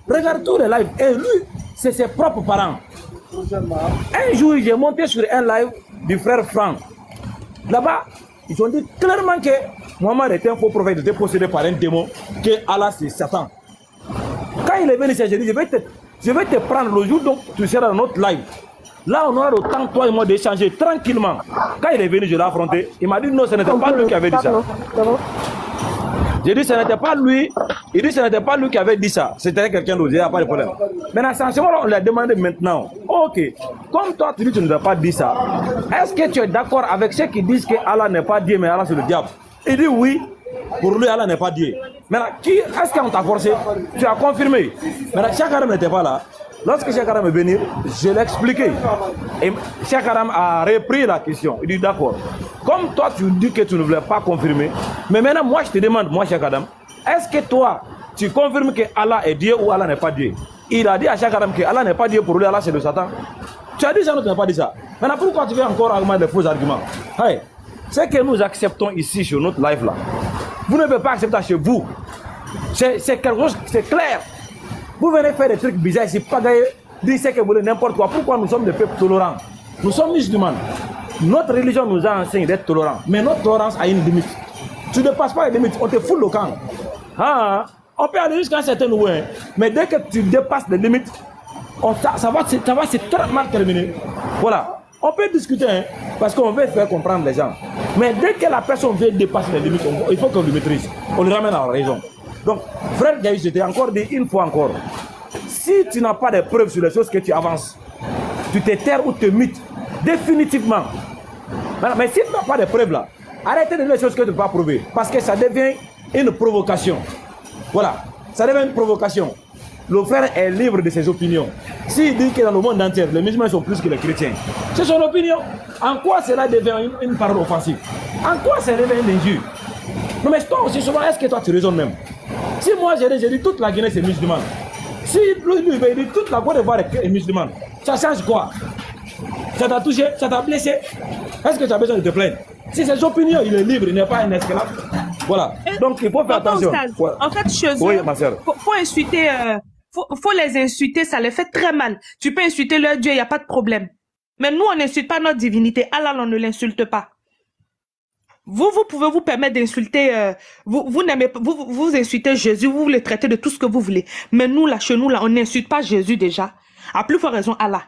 Regarde tous les lives. Et lui, c'est ses propres parents. Un jour, j'ai monté sur un live du frère Franck. Là-bas, ils ont dit clairement que Mohammed était un faux prophète, il était possédé par un démon, que Allah c'est Satan. Quand il est venu, j'ai dit, je vais te prendre le jour, donc tu seras dans notre live. Là, on aura le temps, toi et moi, d'échanger tranquillement. Quand il est venu, je l'ai affronté. Il m'a dit non, ce n'était pas lui qui avait dit ça. J'ai dit, ce n'était pas lui. Il dit, ce n'était pas lui qui avait dit ça. C'était quelqu'un d'autre. Il n'y a pas de problème. Maintenant, sincèrement, on l'a demandé maintenant. Ok. Comme toi, tu dis que tu ne dois pas dire ça. Est-ce que tu es d'accord avec ceux qui disent que Allah n'est pas Dieu, mais Allah c'est le diable? Il dit oui. Pour lui, Allah n'est pas Dieu. Maintenant, est-ce qu'on t'a forcé? Tu as confirmé. Maintenant, Cheikh Haram n'était pas là. Lorsque Cheikh Haram est venu, je l'ai expliqué. Et Cheikh Haram a repris la question. Il dit d'accord. Comme toi, tu dis que tu ne voulais pas confirmer, mais maintenant, moi, je te demande, moi, Cheikh Haram, est-ce que toi, tu confirmes que Allah est Dieu ou Allah n'est pas Dieu? Il a dit à Cheikh Haram que Allah n'est pas Dieu, pour lui, Allah c'est le Satan. Tu as dit ça ou tu n'as pas dit ça? Maintenant, pourquoi tu veux encore argumenter des faux arguments? Hey, c'est que nous acceptons ici sur notre live là. Vous ne pouvez pas accepter chez vous. C'est quelque chose, c'est clair. Vous venez faire des trucs bizarres ici, pas dire ce que vous voulez, n'importe quoi. Pourquoi nous sommes des peuples tolérants? Nous sommes musulmans. Notre religion nous a enseigné d'être tolérants. Mais notre tolérance a une limite. Tu ne dépasses pas les limites, on te fout le camp. Ah, on peut aller jusqu'à un certain niveau. Hein. Mais dès que tu dépasses les limites, ça va c'est très mal terminé. Voilà. On peut discuter, hein, parce qu'on veut faire comprendre les gens. Mais dès que la personne veut dépasser les limites, il faut qu'on le maîtrise. On le ramène à la raison. Donc, frère Gaïs, je t'ai encore dit une fois encore. Si tu n'as pas de preuves sur les choses que tu avances, tu te terres ou te mythes définitivement. Mais si tu n'as pas de preuves là, arrêtez de dire les choses que tu ne peux pas prouver. Parce que ça devient une provocation. Voilà, ça devient une provocation. Le frère est libre de ses opinions. S'il dit que dans le monde entier, les musulmans sont plus que les chrétiens, c'est son opinion. En quoi cela devient une parole offensive? En quoi ça devient une injure? Non mais toi aussi souvent, est-ce que toi tu raisonnes même? Si moi j'ai dit toute la Guinée c'est musulman, si lui il dit toute la Côte d'Ivoire est musulmane, ça change quoi? Ça t'a touché, ça t'a blessé? Est-ce que tu as besoin de te plaindre? Si ses opinions, il est libre, il n'est pas un esclave. Voilà. Donc il faut faire attention. Ouais. En fait, chez eux, oui, faut insulter, faut les insulter, ça les fait très mal. Tu peux insulter leur Dieu, il n'y a pas de problème. Mais nous, on n'insulte pas notre divinité. Allah, on ne l'insulte pas. Vous pouvez vous permettre d'insulter, vous insultez Jésus, vous le traitez de tout ce que vous voulez. Mais nous, là, chez nous, là, on n'insulte pas Jésus déjà. À plus forte raison, Allah.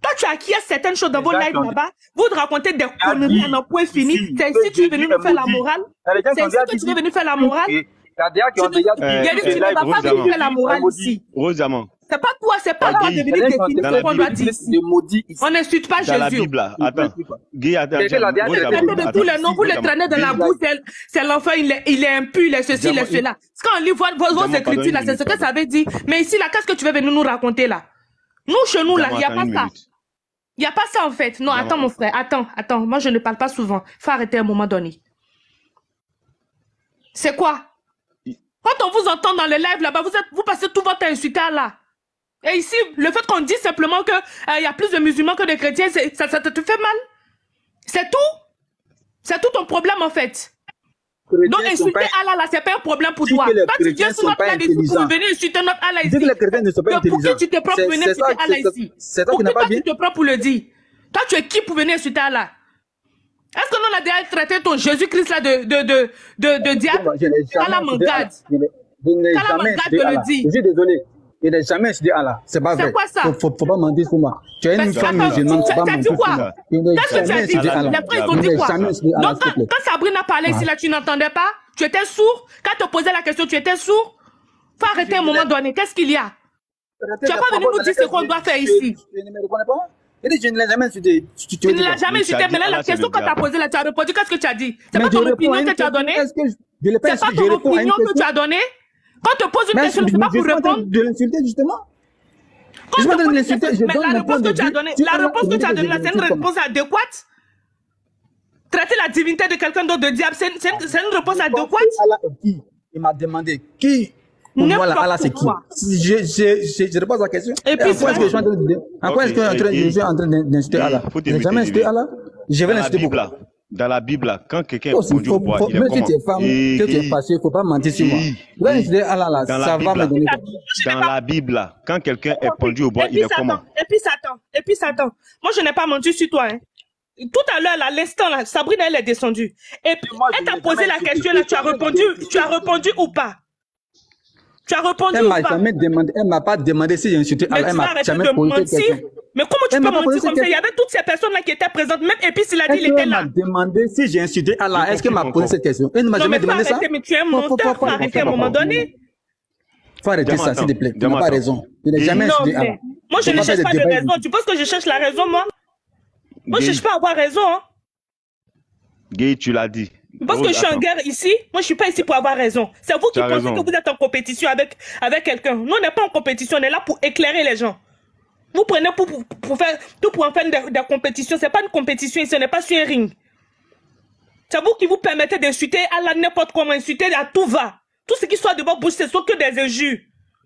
Toi, tu acquiesces certaines choses dans vos lives là-bas, vous te racontez des conneries à un point fini. C'est ici que tu es venu nous faire la morale. C'est ici que tu es venu faire la morale. Tu ne vas pas venir faire la morale ici. C'est pas toi, c'est pas toi de venir définir ce qu'on doit dire ici. On n'insulte pas Jésus. Dans la Bible, attends. Guy, attends. De tous les noms, vous le traînez dans la bouche, c'est l'enfant, il est impur, il est ceci, il est cela. Quand on lit vos écritures là, c'est ce que ça veut dire. Mais ici là, qu'est-ce que tu veux venir nous raconter là? Nous, chez nous là, il n'y a pas ça. Il n'y a pas ça en fait. Non, attends mon frère, attends. Moi, je ne parle pas souvent. Faut arrêter à un moment donné. C'est quoi? Quand on vous entend dans les lives là-bas, vous passez tout votre temps à insulter Allah. Et ici, le fait qu'on dise simplement que y a plus de musulmans que de chrétiens, ça te fait mal. C'est tout. C'est tout ton problème en fait. Donc insulter Allah là, c'est pas un problème pour toi. Quand tu viens sur notre live ici pour venir insulter notre Allah ici, pour qui tu te prends pour venir insulter Allah ici? Pour qui toi tu te prends pour le dire? Toi tu es qui pour venir insulter Allah? Est-ce que nous on a déjà traité ton Jésus-Christ là de diable? Allah m'en garde. Allah m'en garde de le dire. Je suis désolé. Il n'est jamais insulté Allah. C'est pas vrai. C'est quoi ça? Faut pas mentir sur moi. Tu es une femme musulmane, tu vas mentir sur moi. Qu'est-ce que tu as dit? Les frères, ils ont dit quoi? Donc, quand Sabrina parlait ici, là, tu n'entendais pas? Tu étais sourd? Quand tu posais la question, tu étais sourd? Faut arrêter à un moment donné. Qu'est-ce qu'il y a? Tu n'as pas venu nous dire ce qu'on doit faire ici. Je ne me reconnais pas. Je ne l'ai jamais insulté. Tu ne l'as jamais insulté. Mais là, la question que tu as posée, là, tu as répondu. Qu'est-ce que tu as dit? C'est pas ton opinion que tu as donnée? C'est pas ton opinion que tu as donnée? Quand tu poses une question, c'est pas pour répondre. De l'insulter, justement. Mais la réponse que tu as donnée, là, c'est une réponse adéquate. Traiter la divinité de quelqu'un d'autre de diable, c'est une réponse adéquate. Allah est qui? Il m'a demandé qui? Voilà, Allah c'est qui? Je réponds à la question. Et puis, en quoi est-ce que je suis en train d'insulter Allah? Je n'ai jamais insulté Allah. Je vais l'insulter pourquoi? Dans la Bible, quand quelqu'un est conduit au bois, il est comment? Que tu es femme, que tu es fâché, il ne faut pas mentir sur moi. Dans la Bible, quand quelqu'un est conduit au bois, il est comment? Et puis Satan. Moi, je n'ai pas menti sur toi. Hein. Tout à l'heure, à l'instant, Sabrina, elle est descendue. Et puis, elle t'a posé la question, là, tu as répondu ou pas? Tu as répondu ou pas? Elle m'a pas demandé si j'ai insulté Allah. Elle m'a jamais posé question. Mais comment tu peux mentir comme ça? Il y avait toutes ces personnes-là qui étaient présentes. Même Épice, il a dit, il était là. Elle m'a demandé si j'ai insulté Allah. Est-ce qu'elle m'a posé cette question? Elle ne m'a jamais demandé ça. Mais tu es un menteur, faut arrêter à un moment donné. Faut arrêter ça, s'il te plaît. Tu n'as pas raison. Je n'ai jamais insulté Allah. Moi, je ne cherche pas de raison. Tu penses que je cherche la raison, moi? Moi, je ne cherche pas à avoir raison. Gay, tu l'as dit. Parce que je suis en guerre ici, moi je suis pas ici pour avoir raison. C'est vous qui pensez que vous êtes en compétition avec quelqu'un. Nous, on n'est pas en compétition, on est là pour éclairer les gens. Vous prenez pour faire tout pour en faire des compétitions. C'est pas une compétition ici, on n'est pas sur un ring. C'est vous qui vous permettez d'insulter à n'importe comment, insulter à tout va. Tout ce qui soit de votre bouche, ce sont que des injures.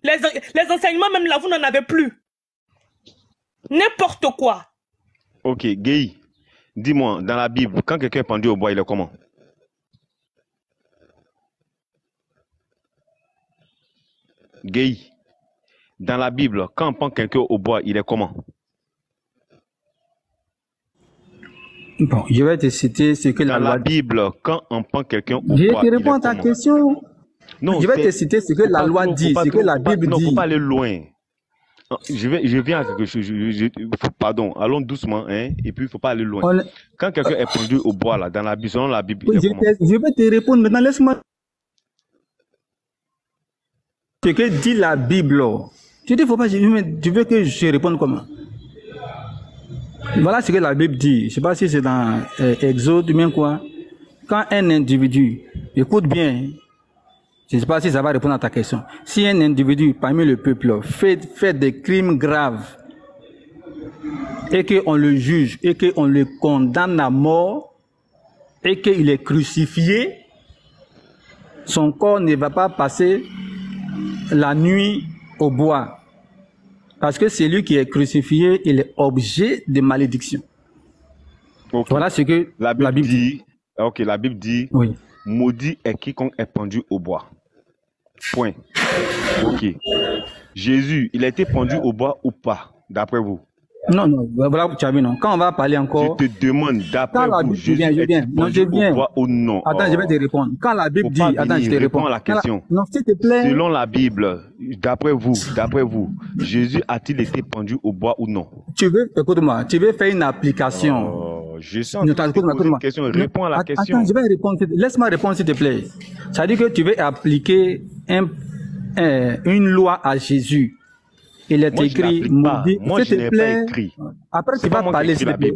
Les enseignements, même là, vous n'en avez plus. N'importe quoi. Ok, Gay, dis-moi, dans la Bible, quand quelqu'un est pendu au bois, il est comment? Gay, dans la Bible, quand on pend quelqu'un au bois, il est comment? Bon, je vais te citer ce que dans la Bible, quand on pend quelqu'un au bois, je te réponds à ta question. Non, je vais te citer ce que la loi dit, ce que la Bible dit. Non, faut pas aller loin. Je viens à quelque chose. Pardon, allons doucement, hein, et puis il ne faut pas aller loin. Quand quelqu'un est pendu au bois, là, dans la Bible, selon la Bible, oui, je vais te répondre maintenant, laisse-moi. Ce que dit la Bible, tu dis, faut pas, tu veux que je réponde comment? Voilà ce que la Bible dit. Je ne sais pas si c'est dans Exode ou bien quoi. Quand un individu, écoute bien, je ne sais pas si ça va répondre à ta question. Si un individu parmi le peuple fait des crimes graves et qu'on le juge et qu'on le condamne à mort et qu'il est crucifié, son corps ne va pas passer la nuit au bois. Parce que celui qui est crucifié, il est objet de malédiction. Okay. Voilà ce que la Bible dit. Ok, la Bible dit, oui. Maudit est quiconque est pendu au bois. Point. Ok. Jésus, il a été pendu au bois ou pas, d'après vous? Non, non, voilà, tu as vu, non. Quand on va parler encore... Je te demande, d'après vous, Jésus est pendu au bois ou non? Attends, je vais te répondre. Quand la Bible dit... Attends, je te réponds à la question. Non, s'il te plaît... Selon la Bible, d'après vous, Jésus a-t-il été pendu au bois ou non? Tu veux, écoute-moi, tu veux faire une application... Je sais, une question, réponds à la question. Attends, je vais répondre. Laisse-moi répondre, s'il te plaît. Ça veut dire que tu veux appliquer une loi à Jésus. Il est écrit, maudit. Moi, je n'ai pas écrit. Après, tu vas parler, s'il te plaît.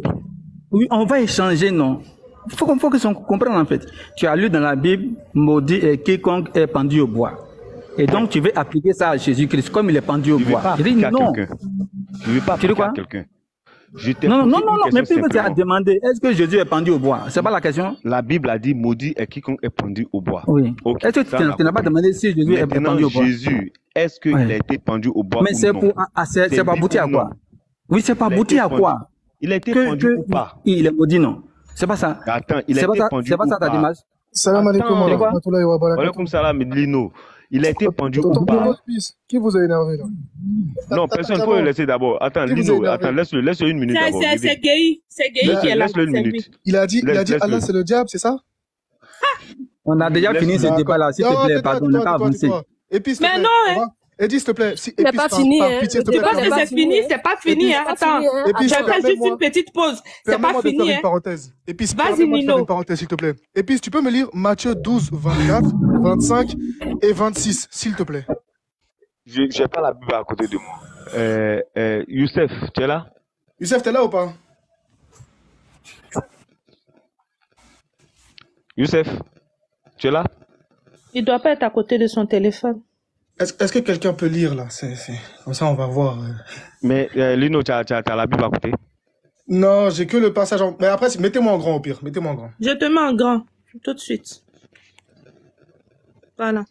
Oui, on va échanger, non. Il faut qu'on comprenne, en fait. Tu as lu dans la Bible, maudit est quiconque est pendu au bois. Et donc, tu veux appliquer ça à Jésus-Christ, comme il est pendu au bois. Je dis non. Je ne veux pas appliquer à quelqu'un. Non, mais puis tu as demandé, est-ce que Jésus est pendu au bois? C'est pas la question? La Bible a dit, maudit est quiconque est pendu au bois. Oui. Okay, est-ce que tu n'as pas demandé si Jésus est pendu au bois? Jésus, est-ce qu'il a été pendu au bois? Mais c'est pour, c'est pas abouti à quoi? Oui, c'est pas abouti à quoi? Il a été pendu ou pas? Il est maudit, non. C'est pas ça. Attends, il a été pendu ou pas? C'est pas ça ta démarche? Salam alaikum. Alaikum salam, Lino. Il a été pendu ou pas? Qui vous a énervé là? Non, personne ne peut le laisser d'abord. Attends, Lino, attends, laisse-le une minute d'abord. C'est Gay qui est là. Laisse-le une minute. Il a dit Allah c'est le diable, c'est ça? On a déjà fini ce débat-là, s'il te plaît, pardon, on n'a pas avancé. Mais non, Eddie, s'il te plaît. C'est pas fini, hein. C'est fini, c'est pas fini, hein. Attends, je fais juste une petite pause. C'est pas fini, hein. Vas-y, Nino. Une parenthèse, s'il te plaît. Et puis, tu peux me lire Matthieu 12, 24, 25 et 26, s'il te plaît. Je n'ai pas la Bible à côté de moi. Youssef, tu es là? Youssef, tu es là ou pas? Youssef, tu es là? Il doit pas être à côté de son téléphone. Est-ce que quelqu'un peut lire là? Comme ça, on va voir. Mais Lino, tu as la Bible à côté? Non, j'ai que le passage en... Mais après, mettez-moi en grand au pire. Mettez-moi en grand. Je te mets en grand. Tout de suite. Voilà.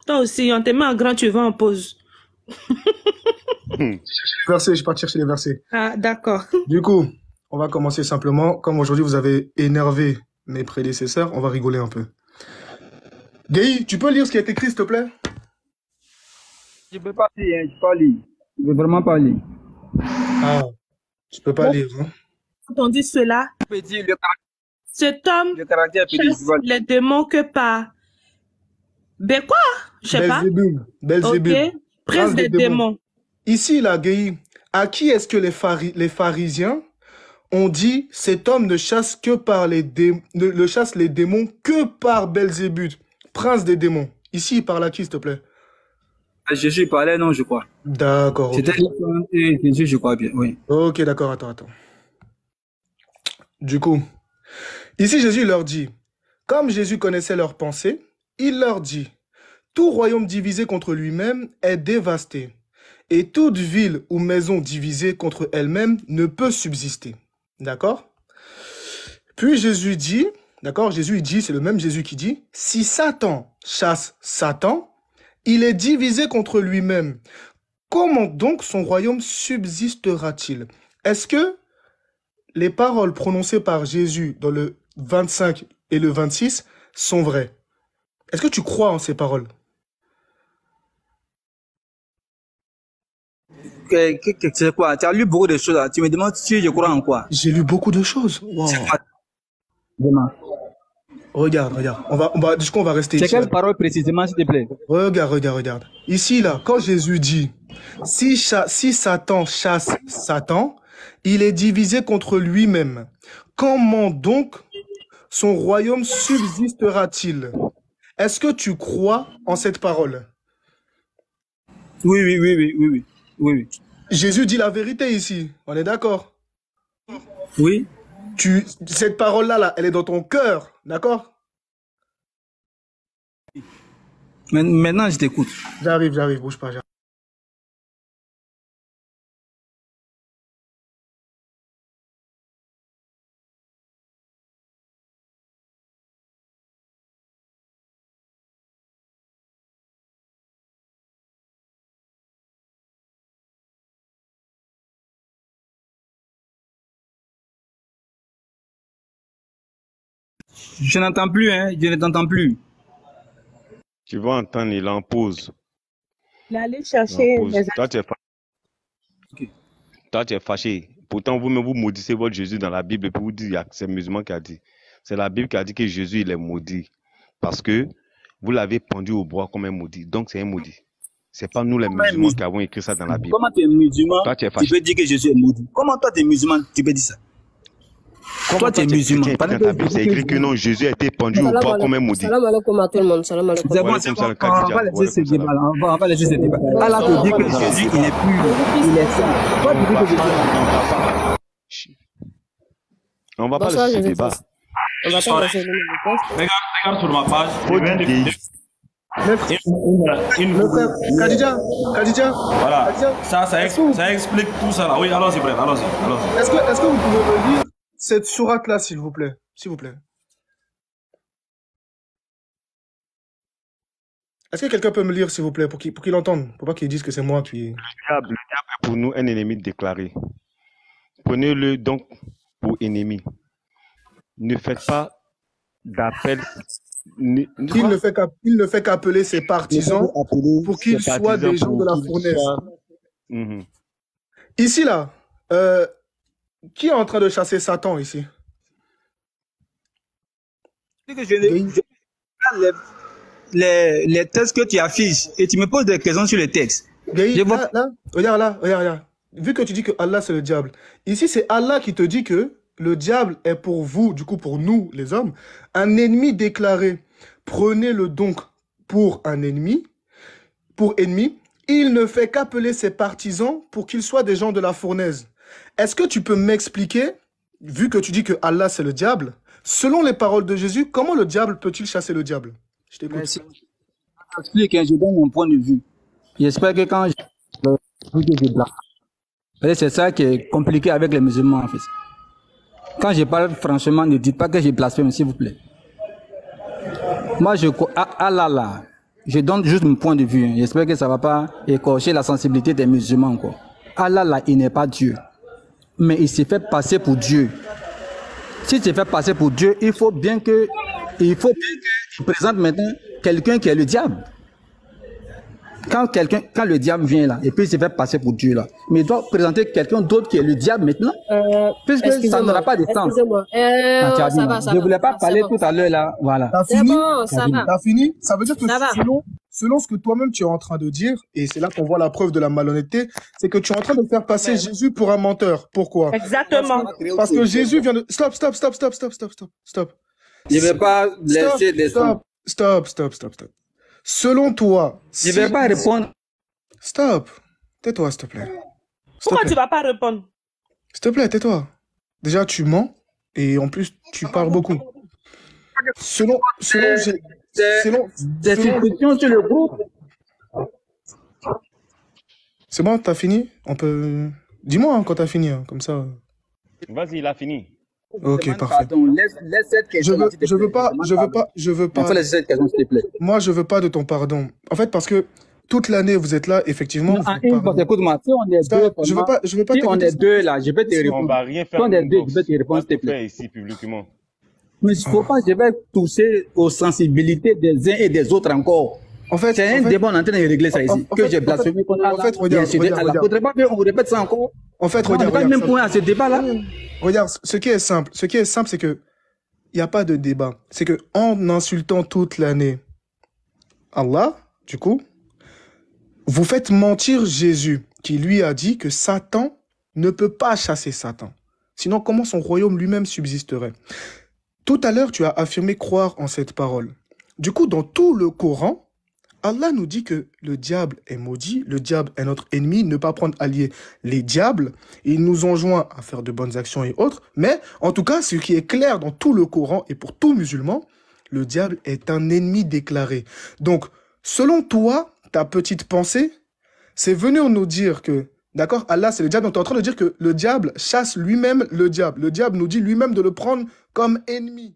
Toi aussi, on te met en grand, tu vas en pause. Versets, je vais pas chercher les versets. Ah, d'accord. Du coup, on va commencer simplement. Comme aujourd'hui, vous avez énervé mes prédécesseurs, on va rigoler un peu. Gay, tu peux lire ce qui est écrit, s'il te plaît? Je peux pas lire, je peux pas lire. Je veux vraiment pas lire. Ah, tu peux pas lire, hein? Quand on dit cela, cet homme chasse les démons que par... Ben quoi? Je sais pas. Belzébul. Ok, prince des démons. Ici, là, Guéhi, à qui est-ce que les pharisiens ont dit cet homme ne chasse que par ne chasse les démons que par Belzébuth, prince des démons. Ici, il parle à qui, s'il te plaît? Jésus parlait, non, je crois. D'accord. C'était Jésus, je crois bien, oui. Ok, d'accord, attends. Du coup, ici, Jésus leur dit, comme Jésus connaissait leurs pensées, il leur dit, tout royaume divisé contre lui-même est dévasté, et toute ville ou maison divisée contre elle-même ne peut subsister. D'accord? Puis Jésus dit, d'accord, Jésus dit, c'est le même Jésus qui dit, si Satan chasse Satan, il est divisé contre lui-même. Comment donc son royaume subsistera-t-il? Est-ce que les paroles prononcées par Jésus dans le 25 et le 26 sont vraies? Est-ce que tu crois en ces paroles? C'est quoi? Tu as lu beaucoup de choses là. Tu me demandes si je crois en quoi? J'ai lu beaucoup de choses. Wow. Regarde. Du coup, on va rester ici. C'est quelle parole précisément, s'il te plaît? Regarde. Ici, là, quand Jésus dit, si Satan chasse Satan, il est divisé contre lui-même. Comment donc son royaume subsistera-t-il? Est-ce que tu crois en cette parole? Oui. Jésus dit la vérité ici. On est d'accord? Oui. Cette parole-là, elle est dans ton cœur. D'accord? Maintenant, je t'écoute. J'arrive, bouge pas. Je n'entends plus, je ne t'entends plus. Tu vas entendre, il en pose. Il allait chercher les... Toi, tu es fâché. Pourtant, vous-même, vous maudissez votre Jésus dans la Bible et puis vous dites que c'est musulman qui a dit. C'est la Bible qui a dit que Jésus, il est maudit. Parce que vous l'avez pendu au bois comme un maudit. Donc, c'est un maudit. C'est pas nous les musulmans qui avons écrit ça dans la Bible. Comment tu es musulman, toi, tu peux dire que Jésus est maudit? Comment toi, tu es musulman, tu peux dire ça? Toi, tu es musulman. C'est écrit que non, Jésus a été pendu au bois comme un maudit. Salam alaikum à tout le monde. Salam alaikum. C'est bon, on va laisser ce débat. On va laisser ce débat. Allah te dit que Jésus, il est pur, il est saint. Toi, tu dis que Jésus est... On va pas laisser ce débat. On va pas laisser le débat. Regarde sur ma page. Khadija. Voilà. Ça explique tout ça là. Oui, allons-y, bref, allons-y. Est-ce que vous pouvez me lire cette sourate-là, s'il vous plaît? S'il vous plaît. Est-ce que quelqu'un peut me lire, s'il vous plaît, pour qu'il entende, pour pas qu'il dise que c'est moi qui... Le diable est pour nous un ennemi déclaré. Prenez-le donc pour ennemi. Ne faites pas d'appel. Il ne fait qu'appeler ses partisans pour qu'ils soient des gens de la fournaise. Ici, là, qui est en train de chasser Satan, ici? Les textes que tu affiches et tu me poses des questions sur les textes. Regarde là. Vu que tu dis que Allah, c'est le diable, ici, c'est Allah qui te dit que le diable est pour vous, du coup pour nous, les hommes, un ennemi déclaré. Prenez-le donc pour un ennemi, il ne fait qu'appeler ses partisans pour qu'ils soient des gens de la fournaise. Est-ce que tu peux m'expliquer, vu que tu dis que Allah c'est le diable, selon les paroles de Jésus, comment le diable peut-il chasser le diable? Je t'écoute. J'explique, je donne mon point de vue. J'espère que quand c'est ça qui est compliqué avec les musulmans en fait. Quand je parle franchement, ne dites pas que je blasphème, s'il vous plaît. Moi, je donne juste mon point de vue. J'espère que ça ne va pas écorcher la sensibilité des musulmans. Quoi. Allah, là, il n'est pas Dieu. Mais il s'est fait passer pour Dieu. S'il s'est fait passer pour Dieu, il faut bien qu'il présente maintenant quelqu'un qui est le diable. Quand le diable vient là, et puis il s'est fait passer pour Dieu là, mais il doit présenter quelqu'un d'autre qui est le diable maintenant, puisque ça n'aura pas de sens. Excusez-moi. Je ne voulais pas parler tout à l'heure là, voilà. T'as fini? Ça veut dire que selon ce que toi-même tu es en train de dire, et c'est là qu'on voit la preuve de la malhonnêteté, c'est que tu es en train de faire passer Jésus pour un menteur. Pourquoi? Exactement. Parce que Jésus vient de... Stop. Je ne vais pas laisser descendre. Stop. Selon toi... Je ne vais pas répondre. Stop. Tais-toi, s'il te plaît. Pourquoi tu ne vas pas répondre? S'il te plaît, tais-toi. Déjà, tu mens, et en plus, tu parles beaucoup. Selon des institutions sur le groupe. C'est bon, t'as fini? On peut... Dis-moi quand t'as fini, comme ça. Vas-y, il a fini. Ok, parfait. Pardon, laisse cette question. Je veux pas. On fait cette question, s'il te plaît. Moi, je veux pas de ton pardon. En fait, parce que toute l'année, vous êtes là, effectivement. Écoute-moi, si on est deux, je veux pas. Si on est deux là, je vais te répondre. On va rien faire. Si on est deux, je vais te répondre, s'il te plaît. Ici, publiquement. Mais il ne faut pas, je vais toucher aux sensibilités des uns et des autres encore. En fait, c'est un débat, on est en train de régler ça ici. Que j'ai blasphémé contre Allah. Regarde. Faudrait pas qu'on répète ça encore. En fait, regarde. On n'est pas même point à ce débat-là. Regarde, ce qui est simple, c'est que il n'y a pas de débat. C'est que en insultant toute l'année Allah, du coup, vous faites mentir Jésus, qui lui a dit que Satan ne peut pas chasser Satan. Sinon, comment son royaume lui-même subsisterait? Tout à l'heure, tu as affirmé croire en cette parole. Du coup, dans tout le Coran, Allah nous dit que le diable est maudit, le diable est notre ennemi, ne pas prendre allié les diables. Ils nous enjoignent à faire de bonnes actions et autres. Mais en tout cas, ce qui est clair dans tout le Coran et pour tout musulman, le diable est un ennemi déclaré. Donc, selon toi, ta petite pensée, c'est venir nous dire que, d'accord, Allah c'est le diable, donc tu es en train de dire que le diable chasse lui-même le diable. Le diable nous dit lui-même de le prendre comme ennemi.